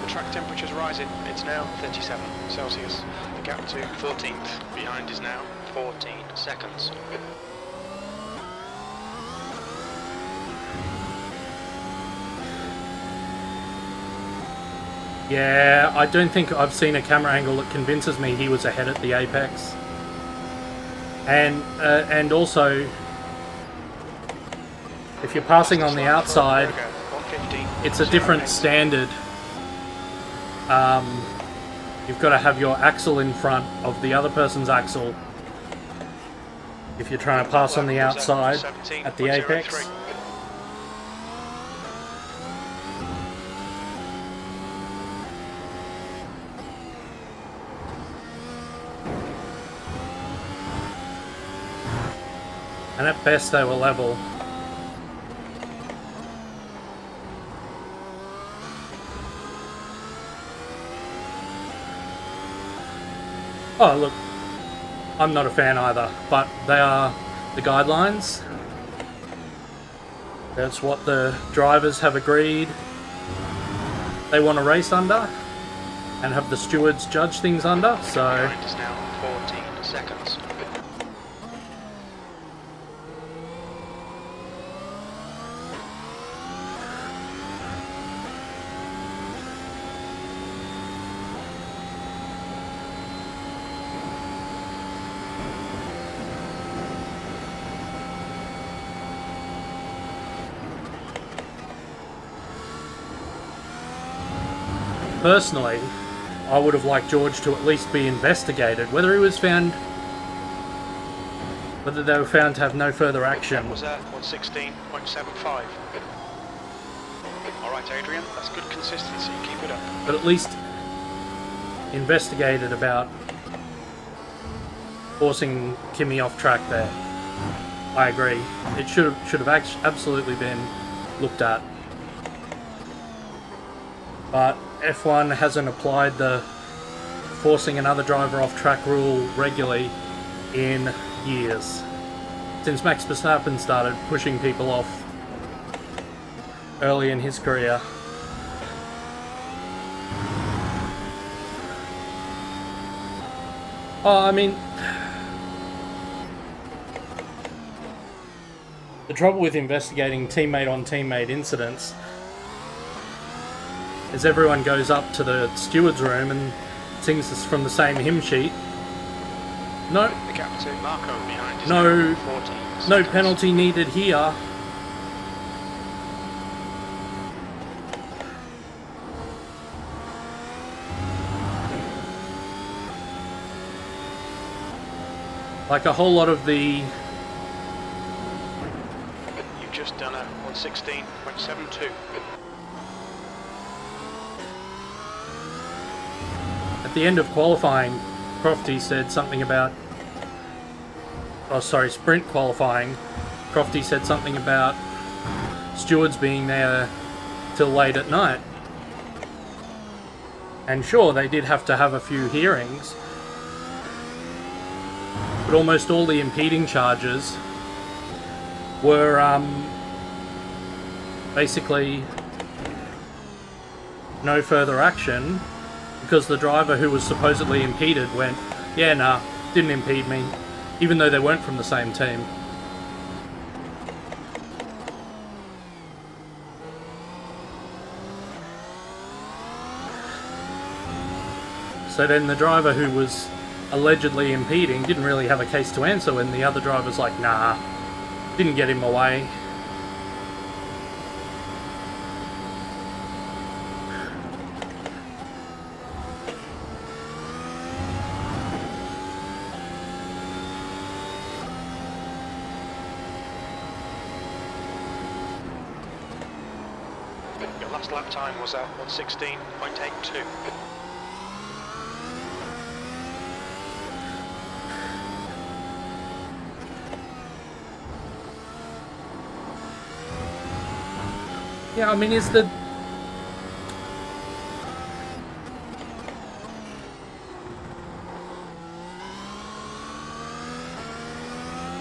Speaker 2: The track temperature's rising. It's now 37 Celsius. The gap to 14th behind is now 14 seconds.
Speaker 1: Yeah, I don't think I've seen a camera angle that convinces me he was ahead at the apex. And also, if you're passing on the outside, it's a different standard. You've got to have your axle in front of the other person's axle if you're trying to pass on the outside at the apex. And at best they were level. Oh look, I'm not a fan either, but they are the guidelines. That's what the drivers have agreed they want to race under and have the stewards judge things under, so...
Speaker 2: Behind is now 14 seconds.
Speaker 1: Personally, I would have liked George to at least be investigated. Whether they were found to have no further action.
Speaker 2: Was at 116.75. All right, Adrian, that's good consistency. Keep it up.
Speaker 1: But at least investigated about forcing Kimmy off track there. I agree. It should have absolutely been looked at. But F1 hasn't applied the forcing another driver off track rule regularly in years. Since Max Verstappen started pushing people off early in his career. Oh, I mean, the trouble with investigating teammate on teammate incidents is everyone goes up to the steward's room and sings this from the same hymn sheet. No,
Speaker 2: The gap to Marco behind is
Speaker 1: No-
Speaker 2: now 14
Speaker 1: no
Speaker 2: seconds.
Speaker 1: penalty needed here. Like a whole lot of the...
Speaker 2: You've just done a 116.72.
Speaker 1: At the end of qualifying, Crofty said something about oh sorry, sprint qualifying, Crofty said something about stewards being there till late at night. And sure, they did have to have a few hearings, but almost all the impeding charges were basically no further action, because the driver who was supposedly impeded went, yeah, nah, didn't impede me, even though they weren't from the same team. So then the driver who was allegedly impeding didn't really have a case to answer when the other driver's like, nah, didn't get in my way.
Speaker 2: Your last lap time was at 1:16.82.
Speaker 1: Yeah, I mean, is the...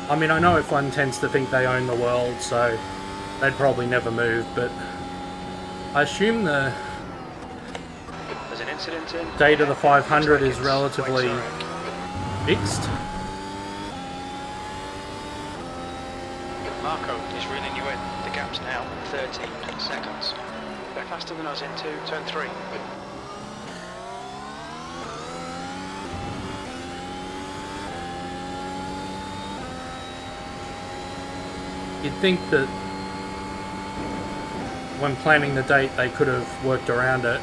Speaker 1: I mean, I know F1 tends to think they own the world, so they'd probably never move, but I assume the
Speaker 2: There's an incident in
Speaker 1: date of the 500 is relatively fixed.
Speaker 2: Marco is reeling you in. The gap's now 13 seconds. They're faster than us into turn 3.
Speaker 1: You'd think that when planning the date they could have worked around it.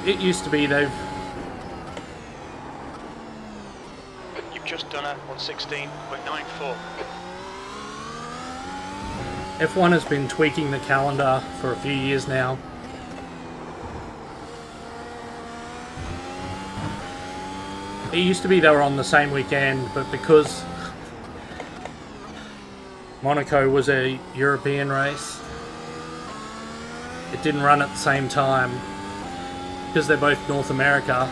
Speaker 1: It used to be you've
Speaker 2: just done a 1:16.94.
Speaker 1: F1 has been tweaking the calendar for a few years now. It used to be they were on the same weekend, but because Monaco was a European race, it didn't run at the same time. Because they're both North America,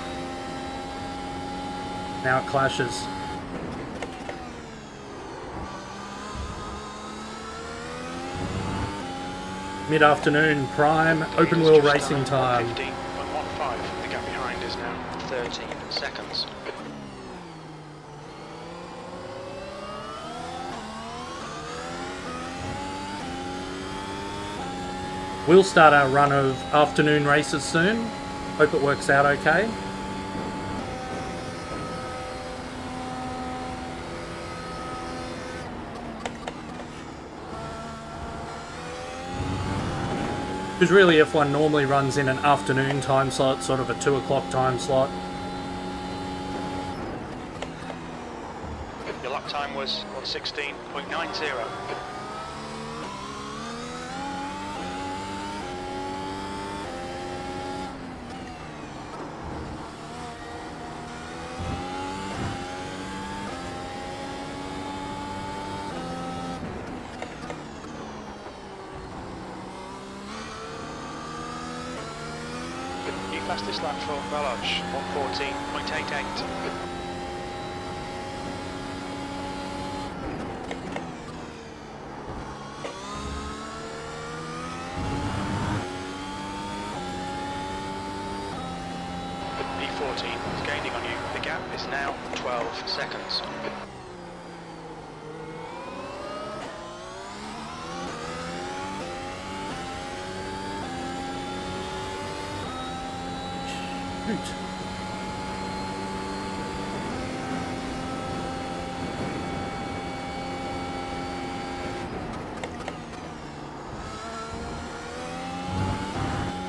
Speaker 1: now it clashes. Mid-afternoon, prime, open wheel racing time.
Speaker 2: 15.15. The gap behind is now 13 seconds.
Speaker 1: We'll start our run of afternoon races soon. Hope it works out okay. Because really F1 normally runs in an afternoon time slot, sort of a 2 o'clock time slot.
Speaker 2: Your lap time was 1:16.90. Fastest lap for Balaj, 1:14.88. P14 is gaining on you. The gap is now 12 seconds.
Speaker 1: Shoot.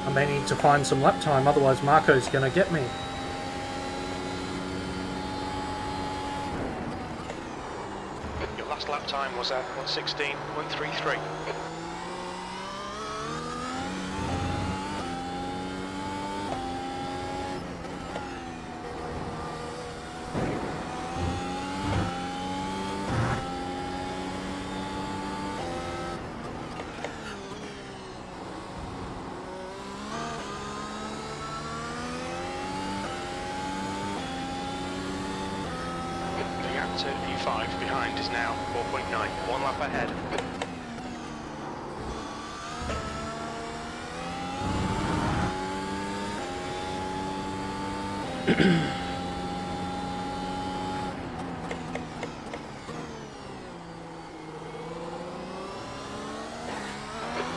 Speaker 1: I may need to find some lap time, otherwise Marco's going to get me.
Speaker 2: Your last lap time was at 1:16.33. to P5 behind is now 4.9, 1 lap ahead.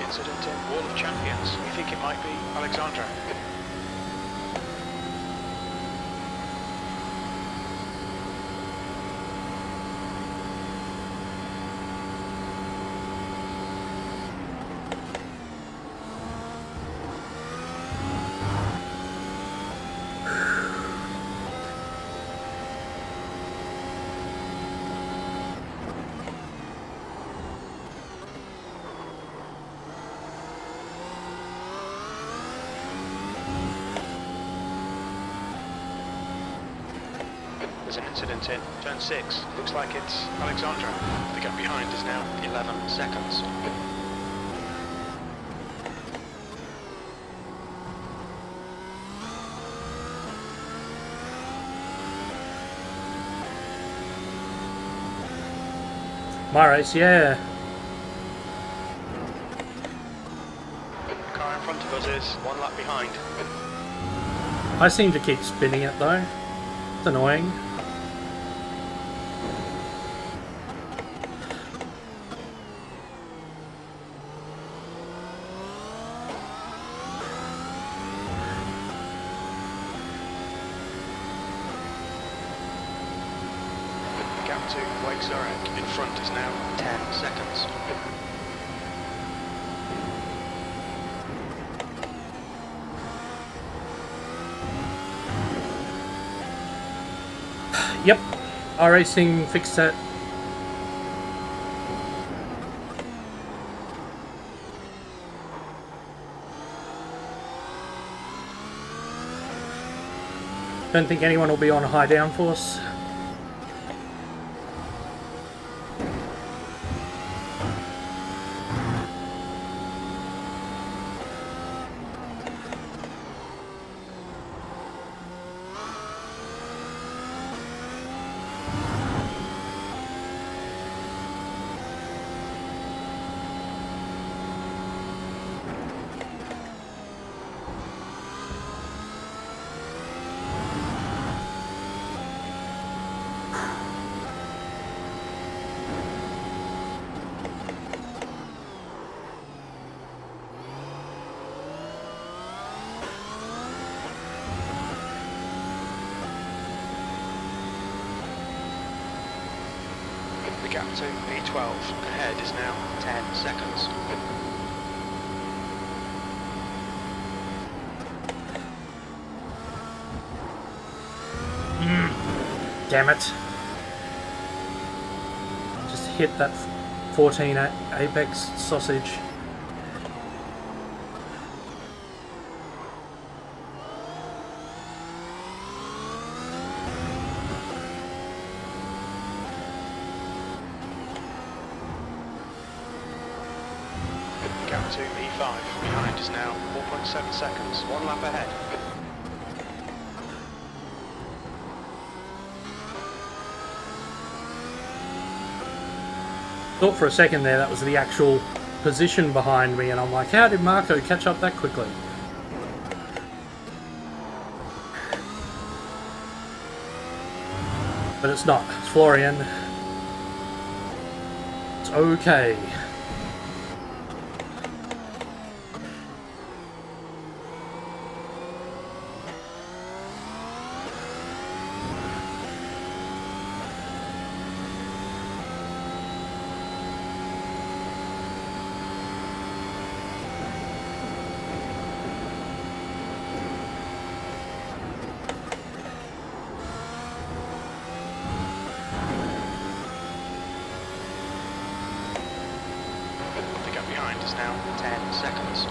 Speaker 2: Incident in Wall of Champions. You think it might be Alexandra? There's an incident in turn 6. Looks like it's Alexandra. The gap behind is now 11 seconds.
Speaker 1: My race, yeah.
Speaker 2: The car in front of us is 1 lap behind.
Speaker 1: I seem to keep spinning it though. It's annoying.
Speaker 2: The gap to Blake Zurek in front is now 10 seconds.
Speaker 1: Yep, iRacing fixed that. Don't think anyone will be on a high downforce.
Speaker 2: The gap to P12 ahead is now 10 seconds.
Speaker 1: Damn it. Just hit that 14 apex sausage.
Speaker 2: Gap to P5 behind is now 4.7 seconds, 1 lap ahead.
Speaker 1: Thought for a second there that was the actual position behind me, and I'm like, how did Marco catch up that quickly? But it's not. It's Florian. It's okay.
Speaker 2: The gap behind is now 10 seconds.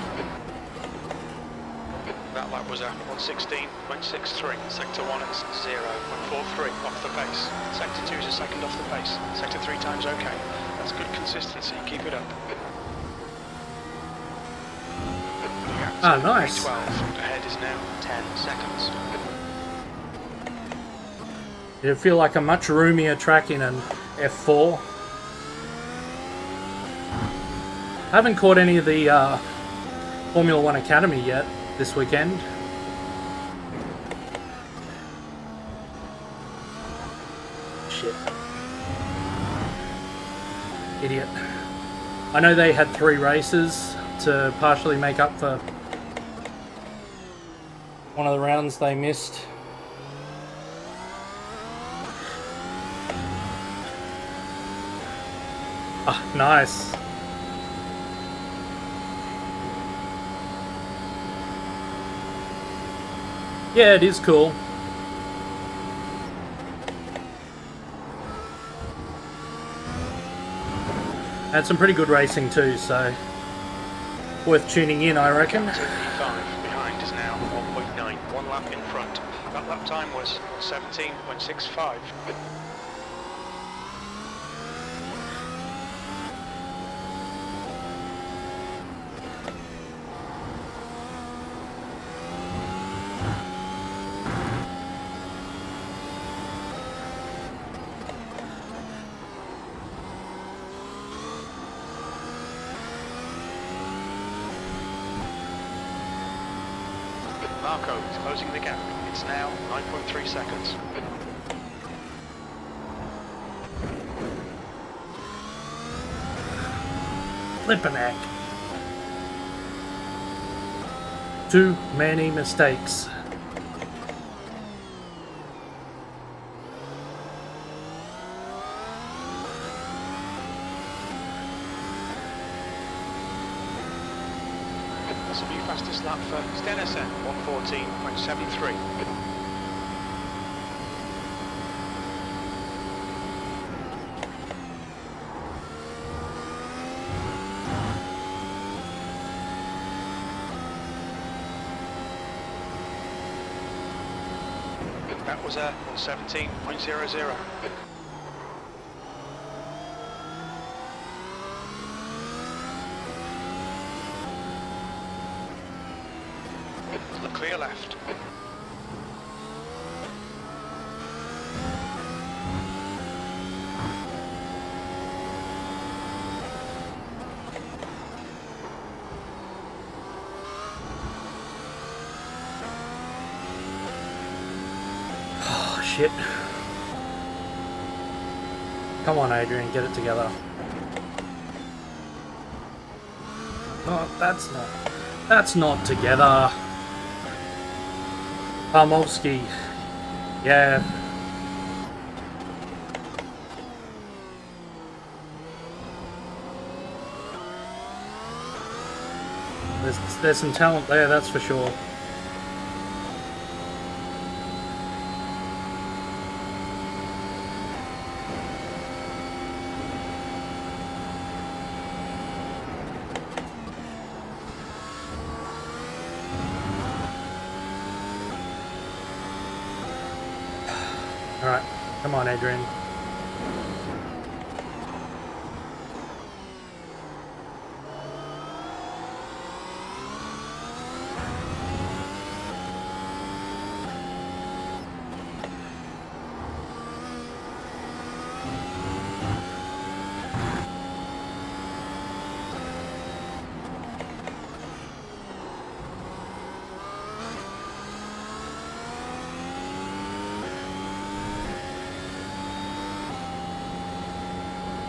Speaker 2: That lap was a 1:16.63. Sector 1 is 0.43 off the pace. Sector 2 is a second off the pace. Sector 3 times okay. That's good consistency. Keep it up. The gap to
Speaker 1: Ah, nice.
Speaker 2: P12 ahead is now 10 seconds.
Speaker 1: It'd feel like a much roomier track in an F4. I haven't caught any of the Formula One Academy yet this weekend. Shit. Idiot. I know they had 3 races to partially make up for one of the rounds they missed. Ah, nice. Yeah, it is cool. And some pretty good racing too, so worth tuning in, I reckon.
Speaker 2: P5 behind is now 1.9, 1 lap in front. That lap time was 17.65. Marco is closing the gap. It's now 9.3 seconds.
Speaker 1: Flippin' heck. Too many mistakes.
Speaker 2: This will be fastest lap for Stenison, 1:14.73. That was a 1:17.00. Clear left.
Speaker 1: Oh, shit. Come on, Adrian, get it together. Oh, that's not together. Palmovsky. Yeah. There's some talent there, that's for sure. Alright, come on, Adrian.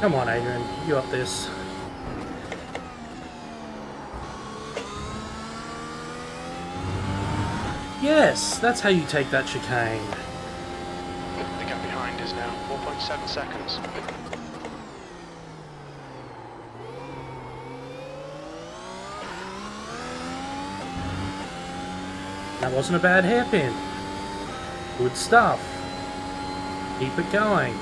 Speaker 1: Come on, Adrian, you got this. Yes, that's how you take that chicane.
Speaker 2: The gap behind is now 4.7 seconds.
Speaker 1: That wasn't a bad hairpin. Good stuff. Keep it going.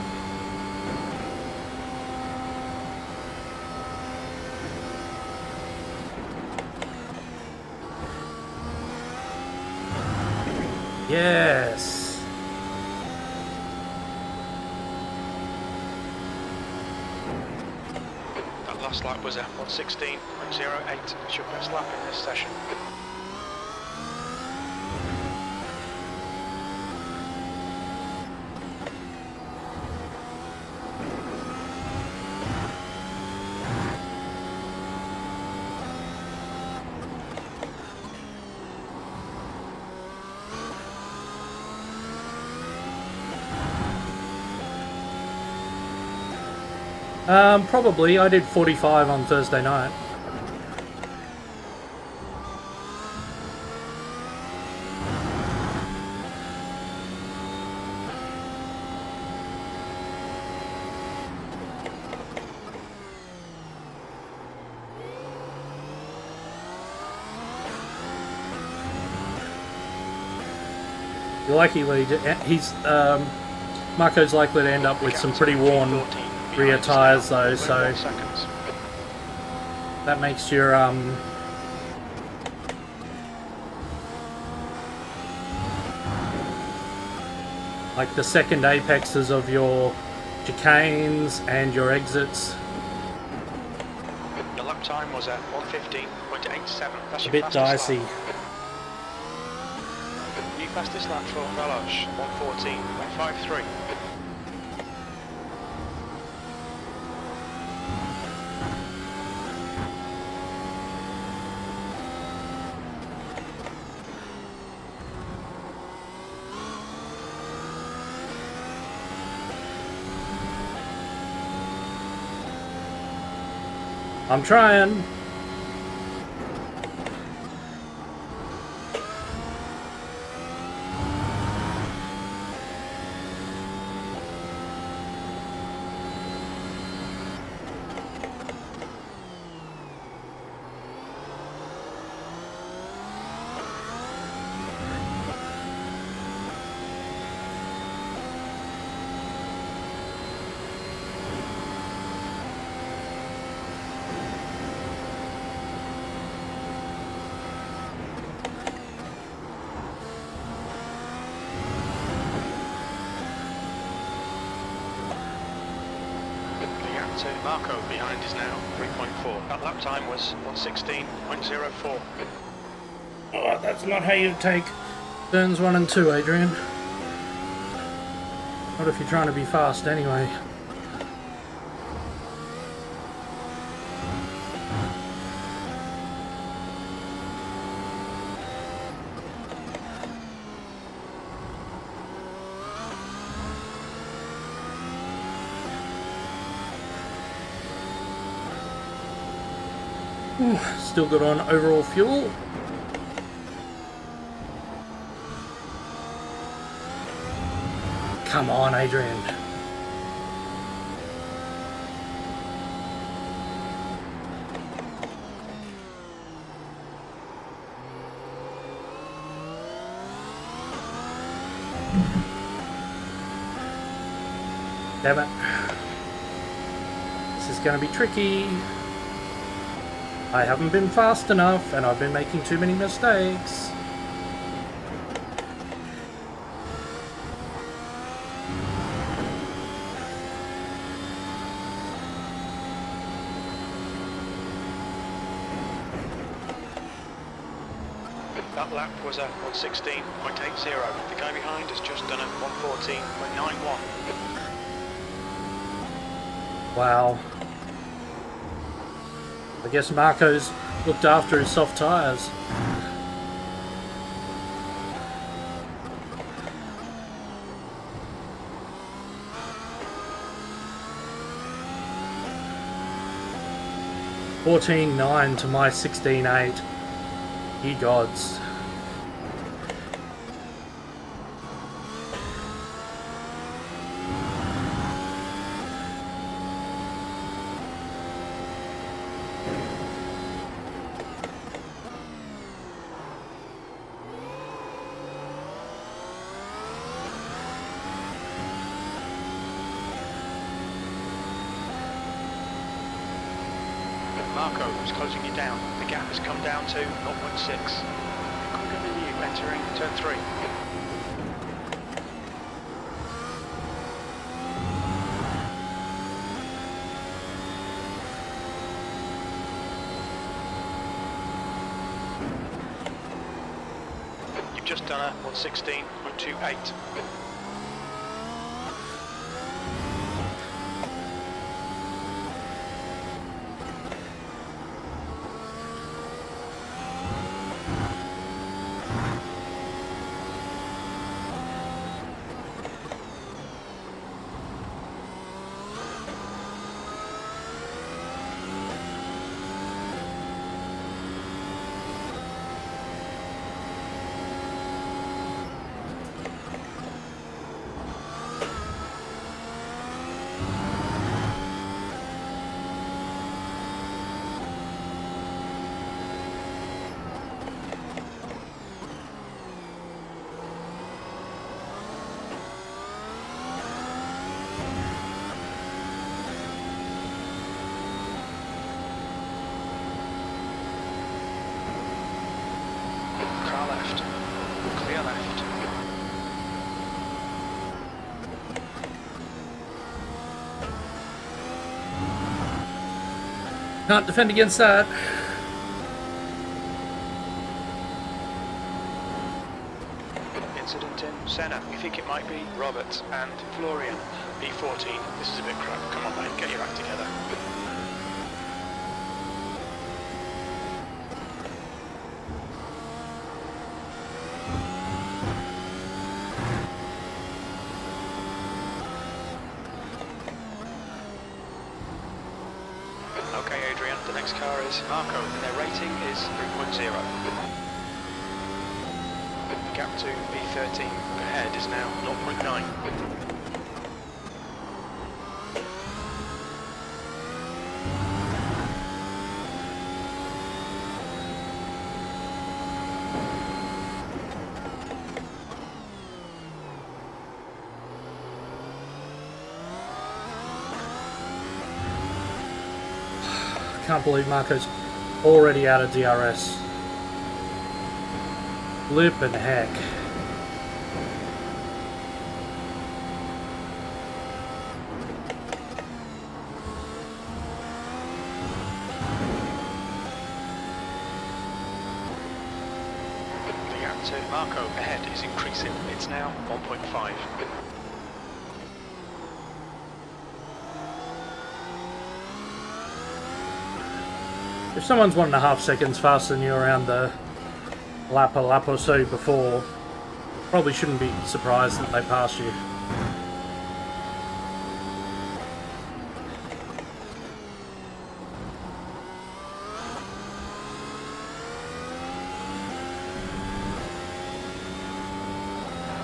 Speaker 1: Yes.
Speaker 2: That last lap was a 1:16.08. It's your best lap in this session.
Speaker 1: Probably. I did 45 on Thursday night. You're likely he's Marco's likely to end up with some pretty worn rear tyres though, so that makes your like the second apexes of your chicanes and your exits
Speaker 2: The lap time was at 1:15.87. That's
Speaker 1: a bit dicey.
Speaker 2: New fastest lap for Valoche, 1:14.53.
Speaker 1: I'm trying.
Speaker 2: So Marco behind is now 3.4. That lap time was 1:16.04.
Speaker 1: Oh, that's not how you take turns 1 and 2, Adrian. Not if you're trying to be fast anyway. Still good on overall fuel. Come on, Adrian. Damn it. This is going to be tricky. I haven't been fast enough, and I've been making too many mistakes.
Speaker 2: That lap was at 1:16.80. The guy behind has just done a 1:14.91.
Speaker 1: Wow. I guess Marco's looked after his soft tyres. $14.9 to my 16.8. Ye gods.
Speaker 2: Marco is closing you down. The gap has come down to 0.6. Quicker than you entering turn 3. You've just done a 1:16.28.
Speaker 1: Can't defend against that.
Speaker 2: Incident in Senna. We think it might be Robert and Florian. B14. This is a bit crap. Come on, mate. Get your act together. Okay, Adrian. The next car is Marco, and their rating is 3.0. The gap to B13 ahead is now 0.9.
Speaker 1: Can't believe Marco's already out of DRS. Flippin' heck.
Speaker 2: The gap to Marco ahead is increasing. It's now 1.5.
Speaker 1: If someone's 1.5 seconds faster than you around the lap or so before, probably shouldn't be surprised that they pass you.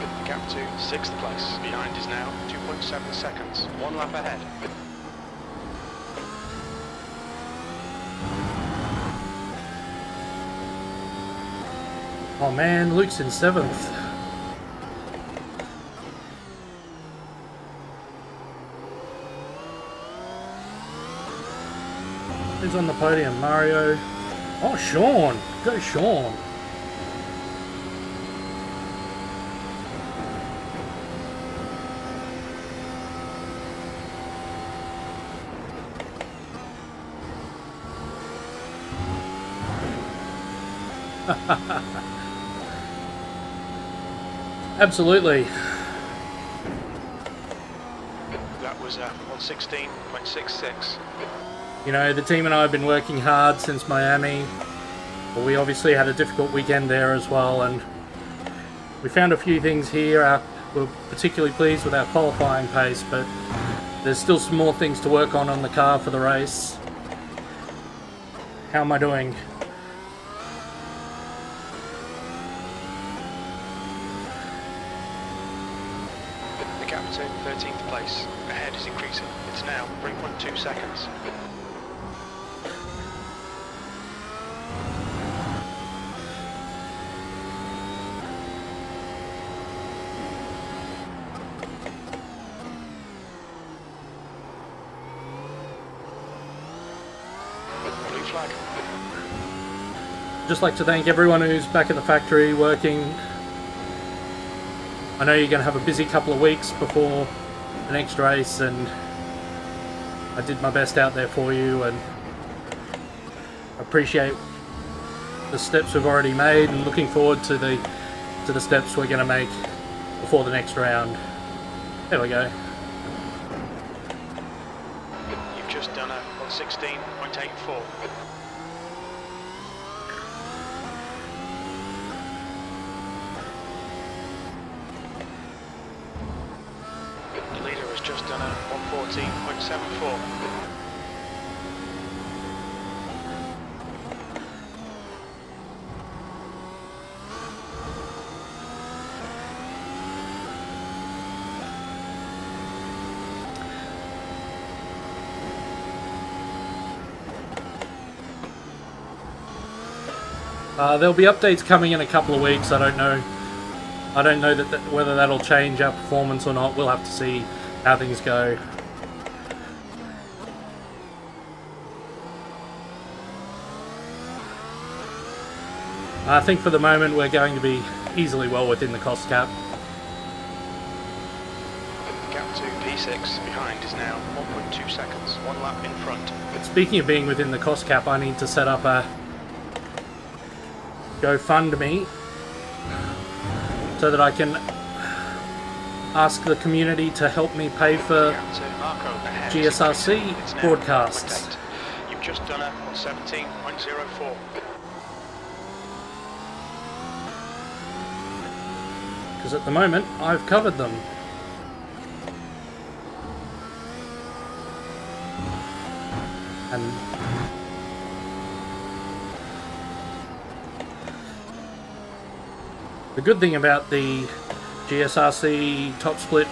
Speaker 2: The gap to 6th place behind is now 2.7 seconds. 1 lap ahead.
Speaker 1: Oh man, Luke's in 7th. Who's on the podium? Mario. Oh, Sean. Go Sean. Absolutely.
Speaker 2: That was 116.66.
Speaker 1: You know, the team and I have been working hard since Miami. Well, we obviously had a difficult weekend there as well, and we found a few things here. We're particularly pleased with our qualifying pace, but there's still some more things to work on the car for the race. How am I doing?
Speaker 2: The gap to 13th place ahead is increasing. It's now 3.2 seconds. Blue flag.
Speaker 1: Just like to thank everyone who's back at the factory working. I know you're going to have a busy couple of weeks before the next race, and I did my best out there for you, and appreciate the steps we've already made, and looking forward to the steps we're going to make before the next round. There we go.
Speaker 2: You've just done a 116.84. The leader has just done a 114.74.
Speaker 1: There'll be updates coming in a couple of weeks. I don't know whether that'll change our performance or not. We'll have to see how things go. I think for the moment we're going to be easily well within the cost cap.
Speaker 2: The gap to P6 behind is now 1.2 seconds, 1 lap in front.
Speaker 1: Speaking of being within the cost cap, I need to set up a GoFundMe so that I can ask the community to help me pay for GSRC broadcasts.
Speaker 2: You've just done a 17.04.
Speaker 1: Because at the moment, I've covered them. And the good thing about the GSRC Top Split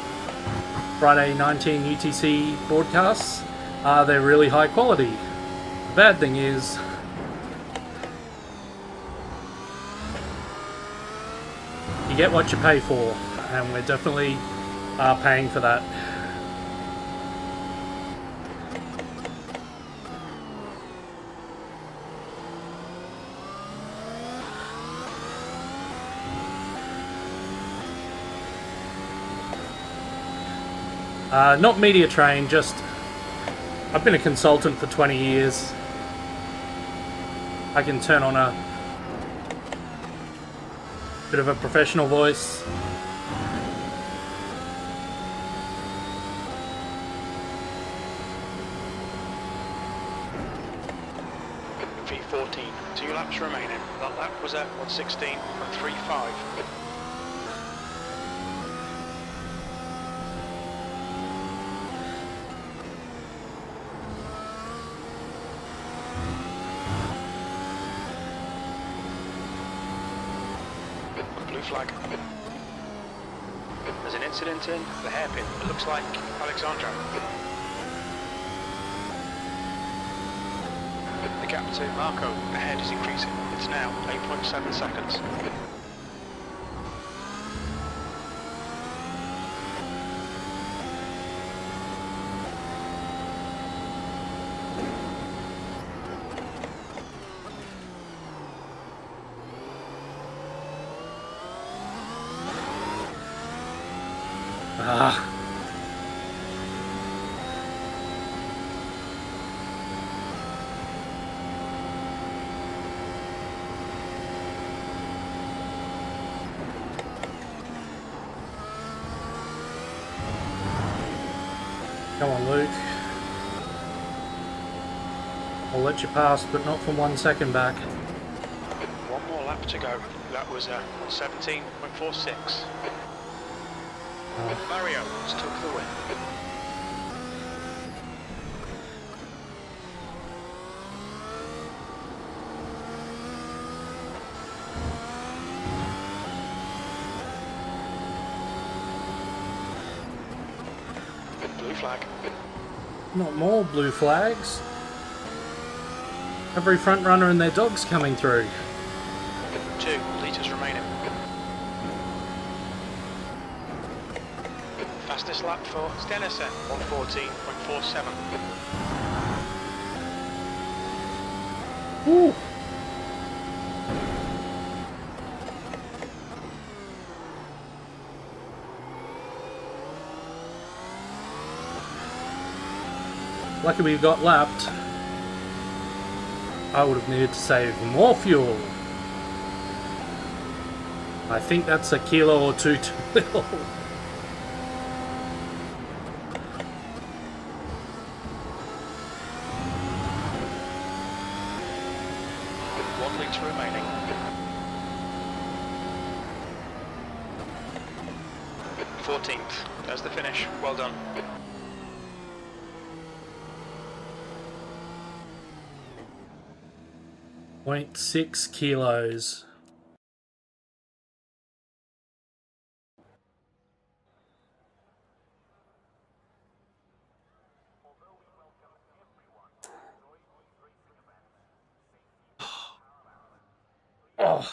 Speaker 1: Friday 19 UTC broadcasts are they're really high quality. The bad thing is you get what you pay for, and we're definitely paying for that. Not media trained, just I've been a consultant for 20 years. I can turn on a bit of a professional voice.
Speaker 2: V14, 2 laps remaining. That lap was at 1:16.35. Flag. There's an incident in the hairpin. It looks like Alexandra. The gap to Marco ahead is increasing. It's now 8.7 seconds.
Speaker 1: Come on, Luke. I'll let you pass, but not from 1 second back.
Speaker 2: One more lap to go. That was 17.46. Mario took the win. Blue flag.
Speaker 1: Not more blue flags. Every front runner and their dog's coming through.
Speaker 2: 2 litres remaining. Fastest lap for Stenison, 1:14.47.
Speaker 1: Woo! Lucky we got lapped. I would have needed to save more fuel. I think that's a kilo or two too little.
Speaker 2: 1 litre remaining. 14th. There's the finish. Well done.
Speaker 1: 0.6 kilos. Oh,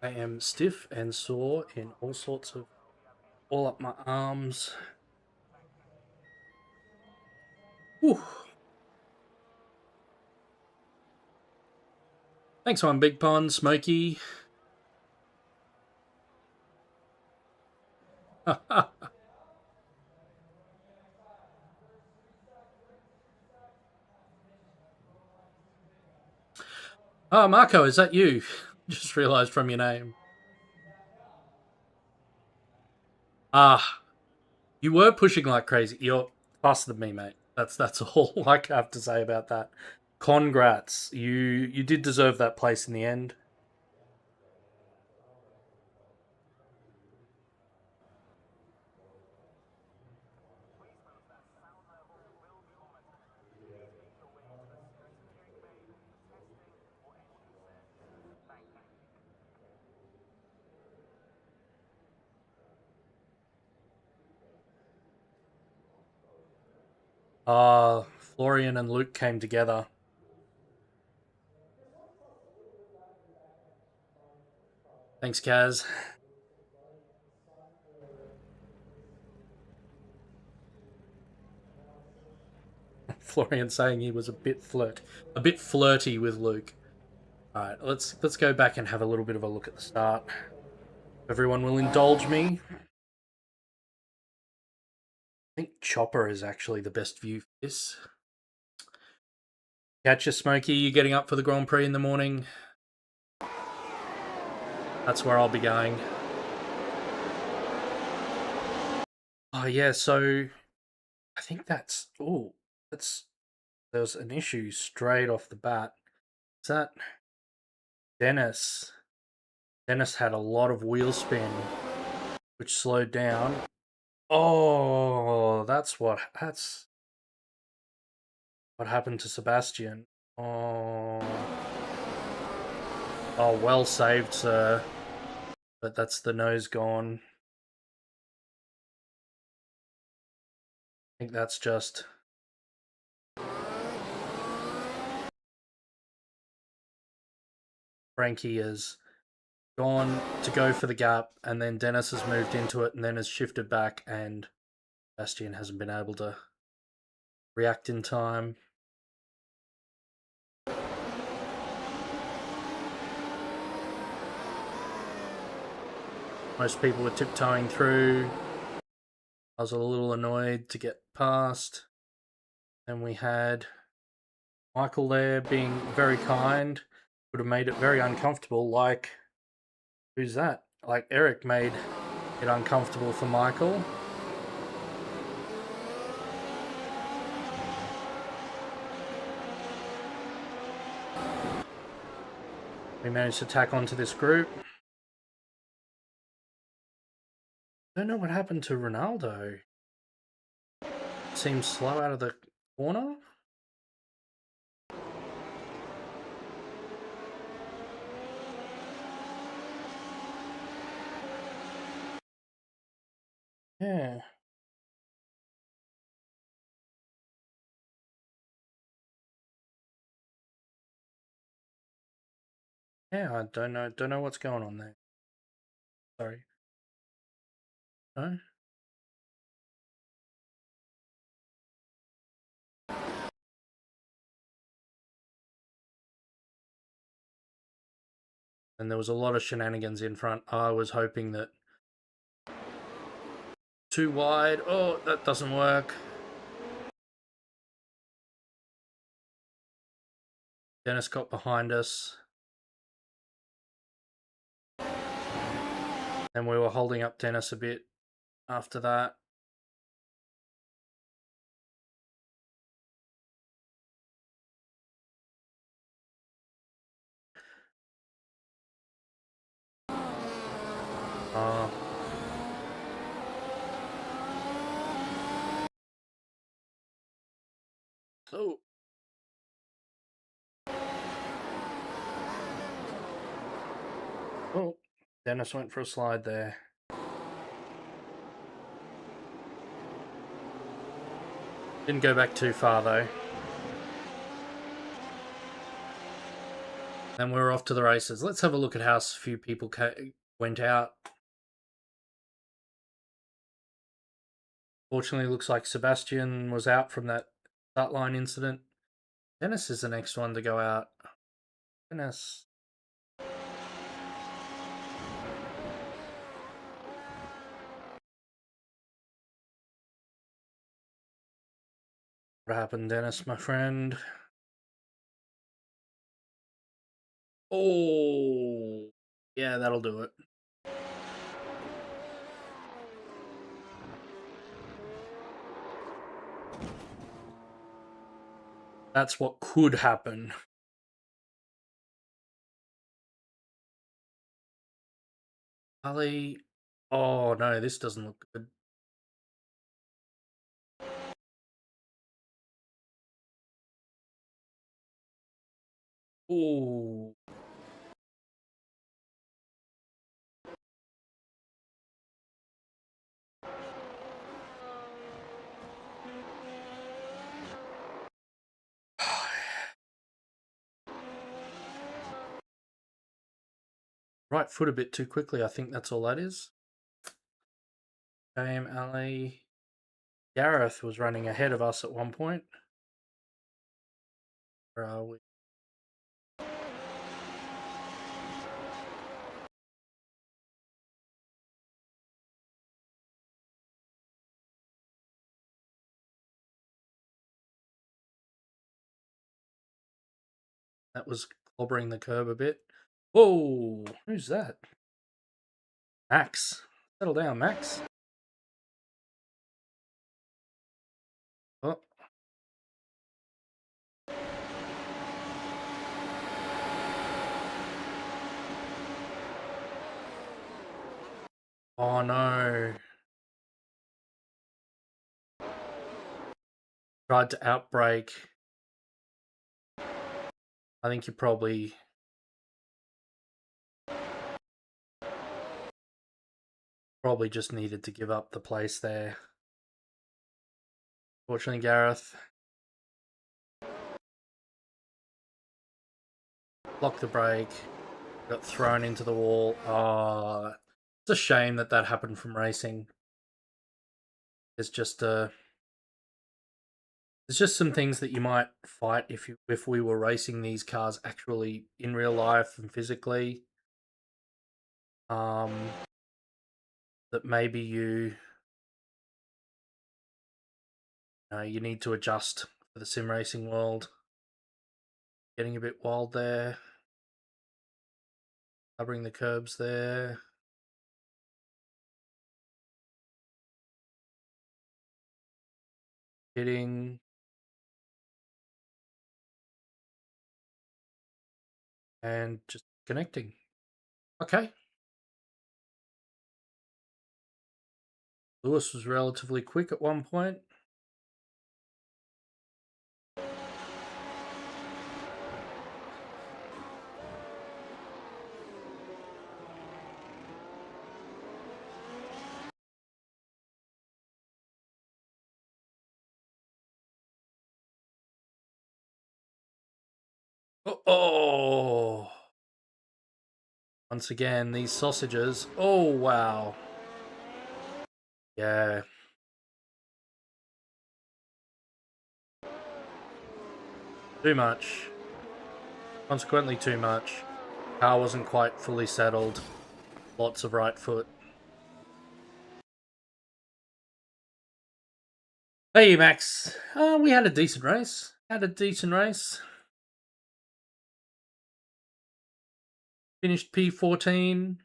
Speaker 1: I am stiff and sore in all sorts of, all up my arms. Whew. Thanks one, Big Pond, Smokey. Oh, Marco, is that you? Just realised from your name. Ah, you were pushing like crazy. You're faster than me, mate. That's all I have to say about that. Congrats. You did deserve that place in the end. Florian and Luke came together. Thanks, Kaz. Florian saying he was a bit flirty with Luke. All right, let's go back and have a little bit of a look at the start. Everyone will indulge me. I think Chopper is actually the best view for this. Catch you, Smokey. You getting up for the Grand Prix in the morning? That's where I'll be going. Oh yeah, so I think there's an issue straight off the bat. Is that Dennis? Dennis had a lot of wheel spin, which slowed down. Oh, that's what happened to Sebastian. Oh, well saved, sir. But that's the nose gone. I think that's just Frankie has gone to go for the gap, and then Dennis has moved into it and then has shifted back, and Sebastian hasn't been able to react in time. Most people were tiptoeing through. I was a little annoyed to get past. And we had Michael there being very kind. Would have made it very uncomfortable, like, who's that? Like Eric made it uncomfortable for Michael. We managed to tack onto this group. I don't know what happened to Ronaldo. Seems slow out of the corner. Yeah. Yeah, I don't know what's going on there. Sorry. No? And there was a lot of shenanigans in front. I was hoping that too wide. Oh, that doesn't work. Dennis got behind us. And we were holding up Dennis a bit after that. So oh, Dennis went for a slide there. Didn't go back too far though. Then we were off to the races. Let's have a look at how few people went out. Fortunately, looks like Sebastian was out from that start line incident. Dennis is the next one to go out. Dennis. What happened, Dennis, my friend? Oh, yeah, that'll do it. That's what could happen. Ali. Oh no, this doesn't look good. Ooh. Right foot a bit too quickly. I think that's all that is. Shame, Ali. Gareth was running ahead of us at one point. Where are we? That was clobbering the curb a bit. Whoa! Who's that? Max. Settle down, Max. Oh. Oh no. Tried to outbrake. I think you probably just needed to give up the place there. Fortunately, Gareth. Blocked the brake. Got thrown into the wall. Oh, it's a shame that happened from racing. It's just there's just some things that you might fight if we were racing these cars actually in real life and physically. That maybe you need to adjust for the sim racing world. Getting a bit wild there. Covering the curbs there. Hitting. And just connecting. Okay. Lewis was relatively quick at one point. Oh. Once again, these sausages. Oh, wow. Yeah. Too much. Consequently, too much. Car wasn't quite fully settled. Lots of right foot. Hey, Max. We had a decent race. Finished P14.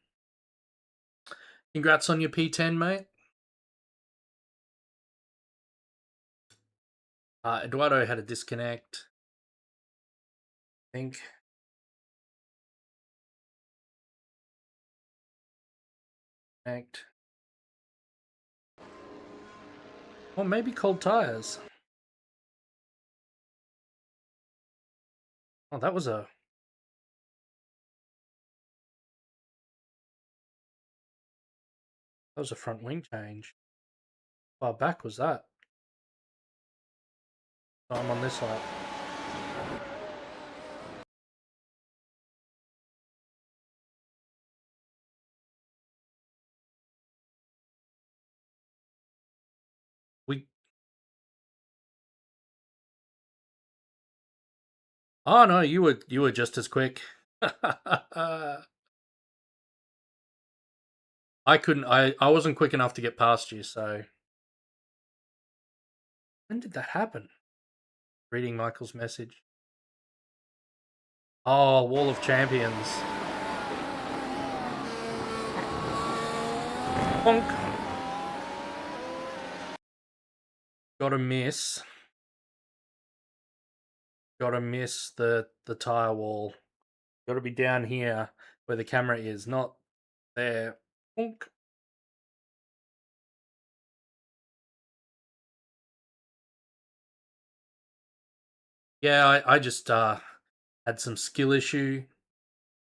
Speaker 1: Congrats on your P10, mate. Eduardo had a disconnect. I think. Connect. Or maybe cold tires. Oh, that was a front wing change. How far back was that? Oh, I'm on this lap. Oh no, you were just as quick. I wasn't quick enough to get past you, so when did that happen? Reading Michael's message. Oh, Wall of Champions. Bonk. Gotta miss. Gotta miss the tire wall. Gotta be down here where the camera is, not there. Bonk. Yeah, I just had some skill issue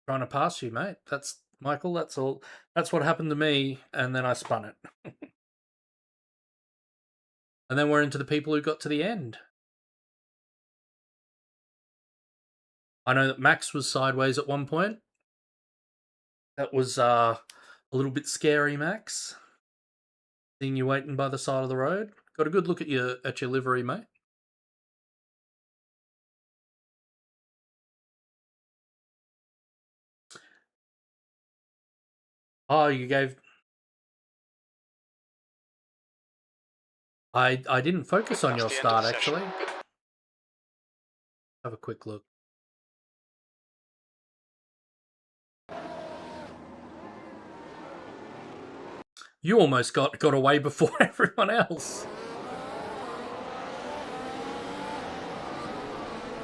Speaker 1: trying to pass you, mate. That's Michael. That's all. That's what happened to me, and then I spun it. And then we're into the people who got to the end. I know that Max was sideways at one point. That was a little bit scary, Max. Seeing you waiting by the side of the road. Got a good look at your livery, mate. Oh, you gave. I didn't focus on
Speaker 2: That's
Speaker 1: your
Speaker 2: the end of the
Speaker 1: start
Speaker 2: session.
Speaker 1: actually. Have a quick look. You almost got away before everyone else.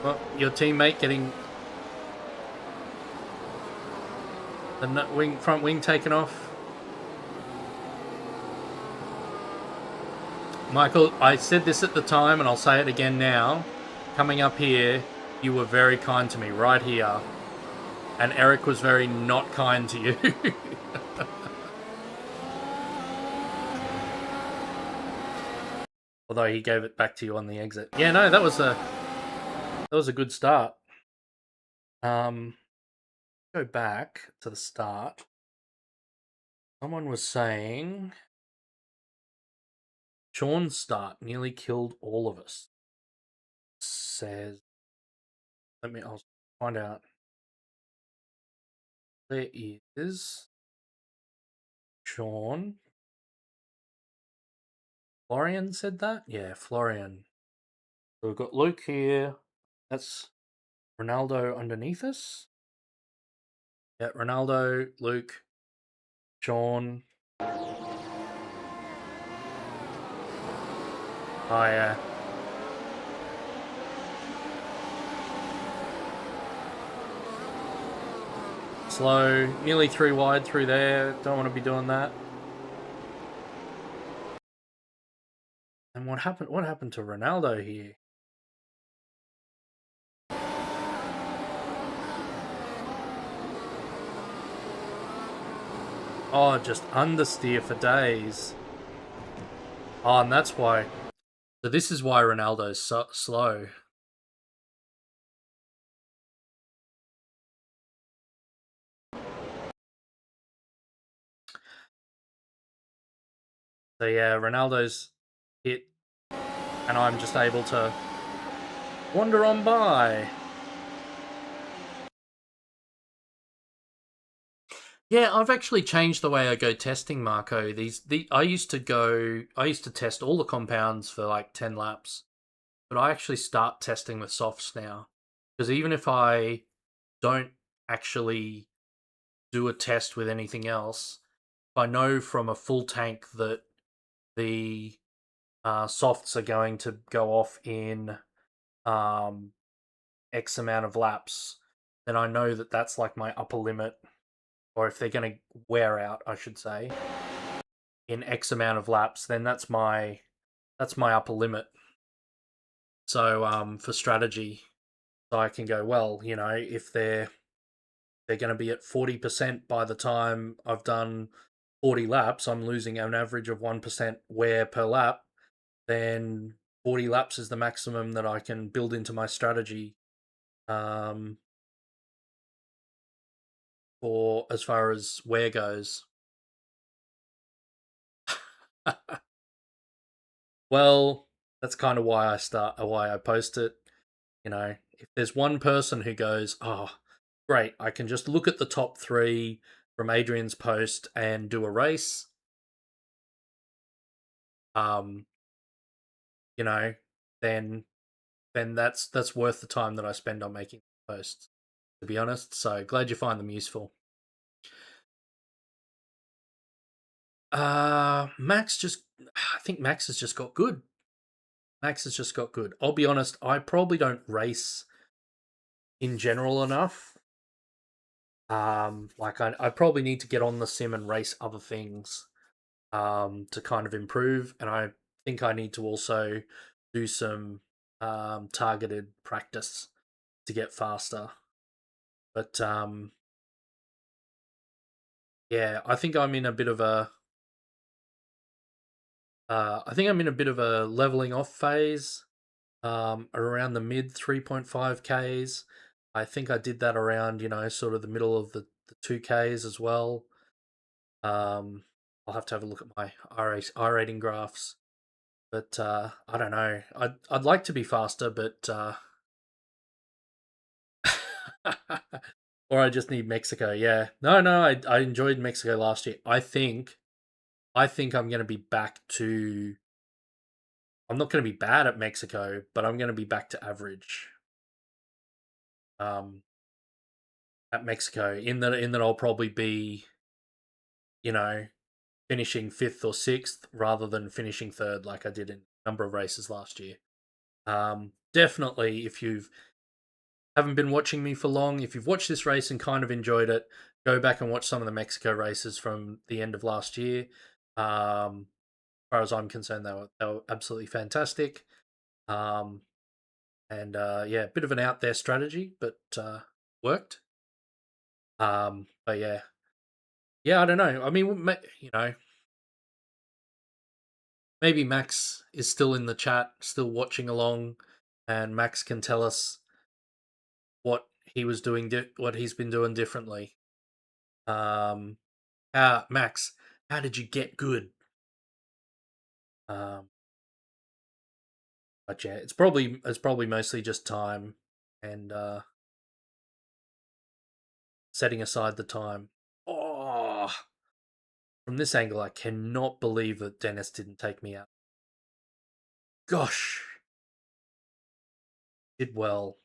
Speaker 1: Well, your teammate getting the front wing taken off. Michael, I said this at the time and I'll say it again now. Coming up here, you were very kind to me right here. And Eric was very not kind to you. Although he gave it back to you on the exit. Yeah, no, that was a good start. Go back to the start. Someone was saying Sean's start nearly killed all of us. Says, I'll find out. There is Sean. Florian said that? Yeah, Florian. So we've got Luke here. That's Ronaldo underneath us. Yeah, Ronaldo, Luke, Sean. Oh, yeah. Slow, nearly 3 wide through there. Don't want to be doing that. And what happened? What happened to Ronaldo here? Oh, just understeer for days. Oh, and that's why. So this is why Ronaldo's so slow. So yeah, Ronaldo's hit, and I'm just able to wander on by. Yeah, I've actually changed the way I go testing, Marco. I used to test all the compounds for like 10 laps, but I actually start testing with softs now. Because even if I don't actually do a test with anything else, if I know from a full tank that the softs are going to go off in X amount of laps, then I know that that's like my upper limit, or if they're going to wear out, I should say, in X amount of laps, then that's my upper limit. So for strategy, so I can go, well, if they're going to be at 40% by the time I've done 40 laps, I'm losing an average of 1% wear per lap, then 40 laps is the maximum that I can build into my strategy for as far as wear goes. Well, that's kind of why I post it. If there's one person who goes, oh, great, I can just look at the top 3 from Adrian's post and do a race, um, you know, then that's worth the time that I spend on making posts. to be honest. So glad you find them useful. Max just, I think Max has just got good. Max has just got good. I'll be honest, I probably don't race in general enough. Like I probably need to get on the sim and race other things to kind of improve, and I think I need to also do some targeted practice to get faster. But yeah, I think I'm in a bit of a I think I'm in a bit of a leveling off phase. Around the mid 3.5 Ks. I think I did that around, sort of the middle of the 2 Ks as well. I'll have to have a look at my I rating graphs. But I don't know. I'd like to be faster, but or I just need Mexico. Yeah. No, I enjoyed Mexico last year. I think I'm going to be back to. I'm not going to be bad at Mexico, but I'm going to be back to average. At Mexico, in that I'll probably be, you know, finishing fifth or sixth rather than finishing third like I did in a number of races last year. Definitely, if you've haven't been watching me for long, if you've watched this race and kind of enjoyed it, go back and watch some of the Mexico races from the end of last year. As far as I'm concerned, they were absolutely fantastic. And yeah, a bit of an out there strategy, but worked. But yeah, I don't know. I mean, maybe Max is still in the chat, still watching along, and Max can tell us what he was doing, what he's been doing differently. Max, how did you get good? But yeah, it's probably mostly just time and setting aside the time. Oh, from this angle, I cannot believe that Dennis didn't take me out. Gosh, did well.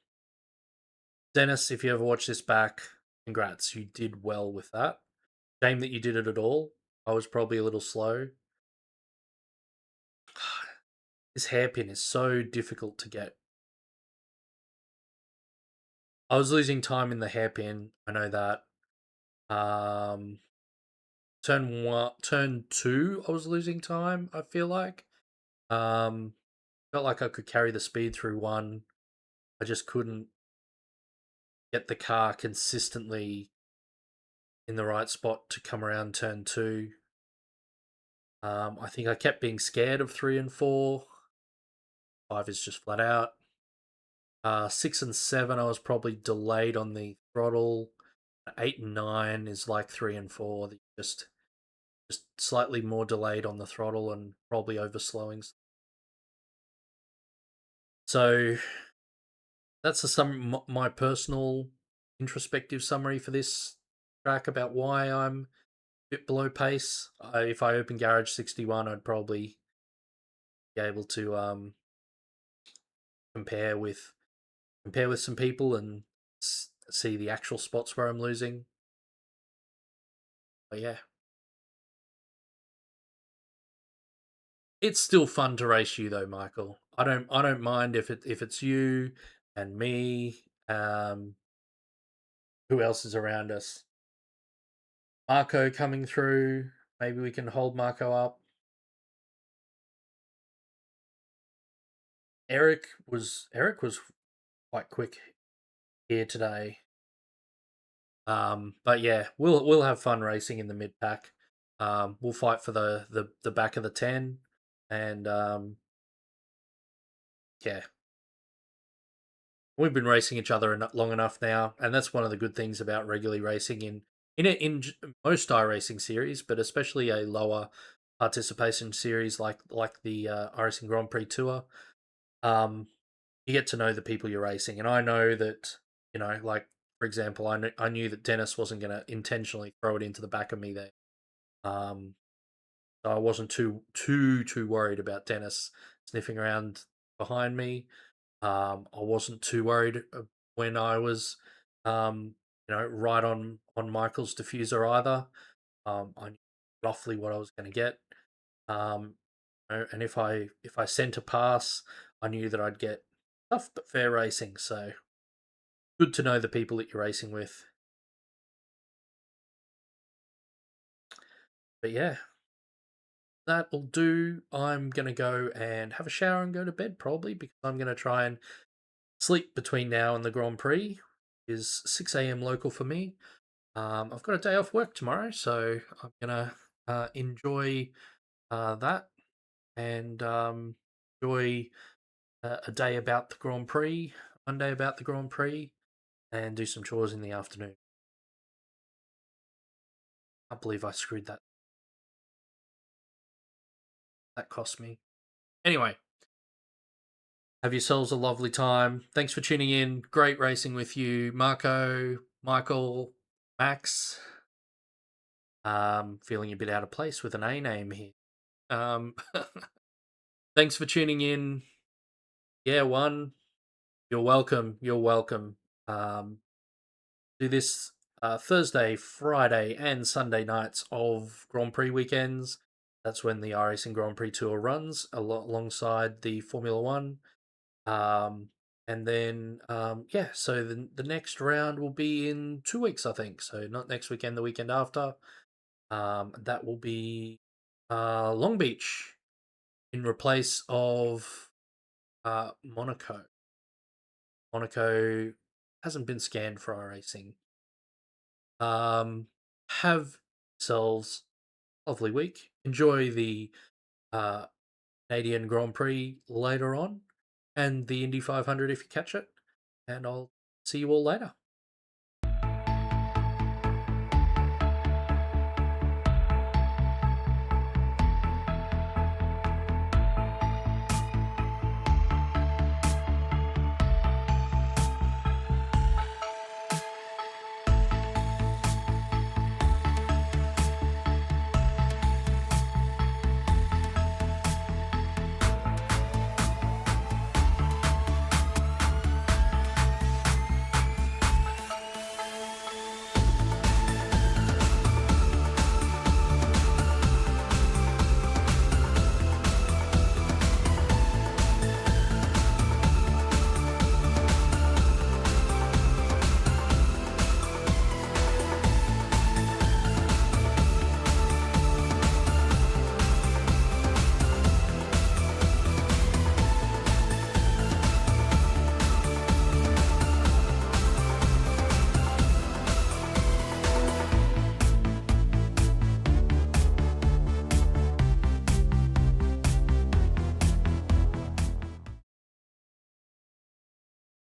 Speaker 1: Dennis, if you ever watch this back, congrats. You did well with that. Shame that you did it at all. I was probably a little slow. This hairpin is so difficult to get. I was losing time in the hairpin. I know that. Turn 2, I was losing time. I feel like. Felt like I could carry the speed through 1. I just couldn't get the car consistently in the right spot to come around turn 2. I think I kept being scared of 3 and 4. 5 is just flat out. 6 and 7, I was probably delayed on the throttle. 8 and 9 is like 3 and 4. Just slightly more delayed on the throttle and probably overslowing. So that's my personal introspective summary for this track about why I'm a bit below pace. If I open Garage 61, I'd probably be able to compare with some people and see the actual spots where I'm losing. But yeah, it's still fun to race you though, Michael. I don't mind if it's you and me. Who else is around us? Marco coming through. Maybe we can hold Marco up. Eric was quite quick here today. But yeah, we'll have fun racing in the mid pack. We'll fight for the back of the 10, and yeah, we've been racing each other long enough now, and that's one of the good things about regularly racing in most iRacing series, but especially a lower participation series like the iRacing Grand Prix Tour. You get to know the people you're racing, and I know that like for example, I knew that Dennis wasn't going to intentionally throw it into the back of me there. So I wasn't too worried about Dennis sniffing around behind me. I wasn't too worried when I was right on Michael's diffuser either. I knew roughly what I was going to get. And if I sent a pass, I knew that I'd get tough but fair racing. So good to know the people that you're racing with. But yeah, that'll do. I'm gonna go and have a shower and go to bed probably because I'm gonna try and sleep between now and the Grand Prix. Is 6 a.m. local for me. I've got a day off work tomorrow, so I'm gonna enjoy that and enjoy a day about the Grand Prix, one day about the Grand Prix, and do some chores in the afternoon. I believe I screwed that. That cost me. Anyway, have yourselves a lovely time. Thanks for tuning in. Great racing with you, Marco, Michael, Max. Feeling a bit out of place with an A name here. Thanks for tuning in. Yeah, one. You're welcome. You're welcome. Do this Thursday, Friday, and Sunday nights of Grand Prix weekends. That's when the iRacing Grand Prix Tour runs alongside the Formula One. And then, so the next round will be in 2 weeks, I think. So not next weekend, the weekend after. That will be Long Beach in replace of Monaco. Monaco hasn't been scanned for iRacing. Have yourselves a lovely week. Enjoy the uh, Canadian Grand Prix later on and the Indy 500 if you catch it. And I'll see you all later.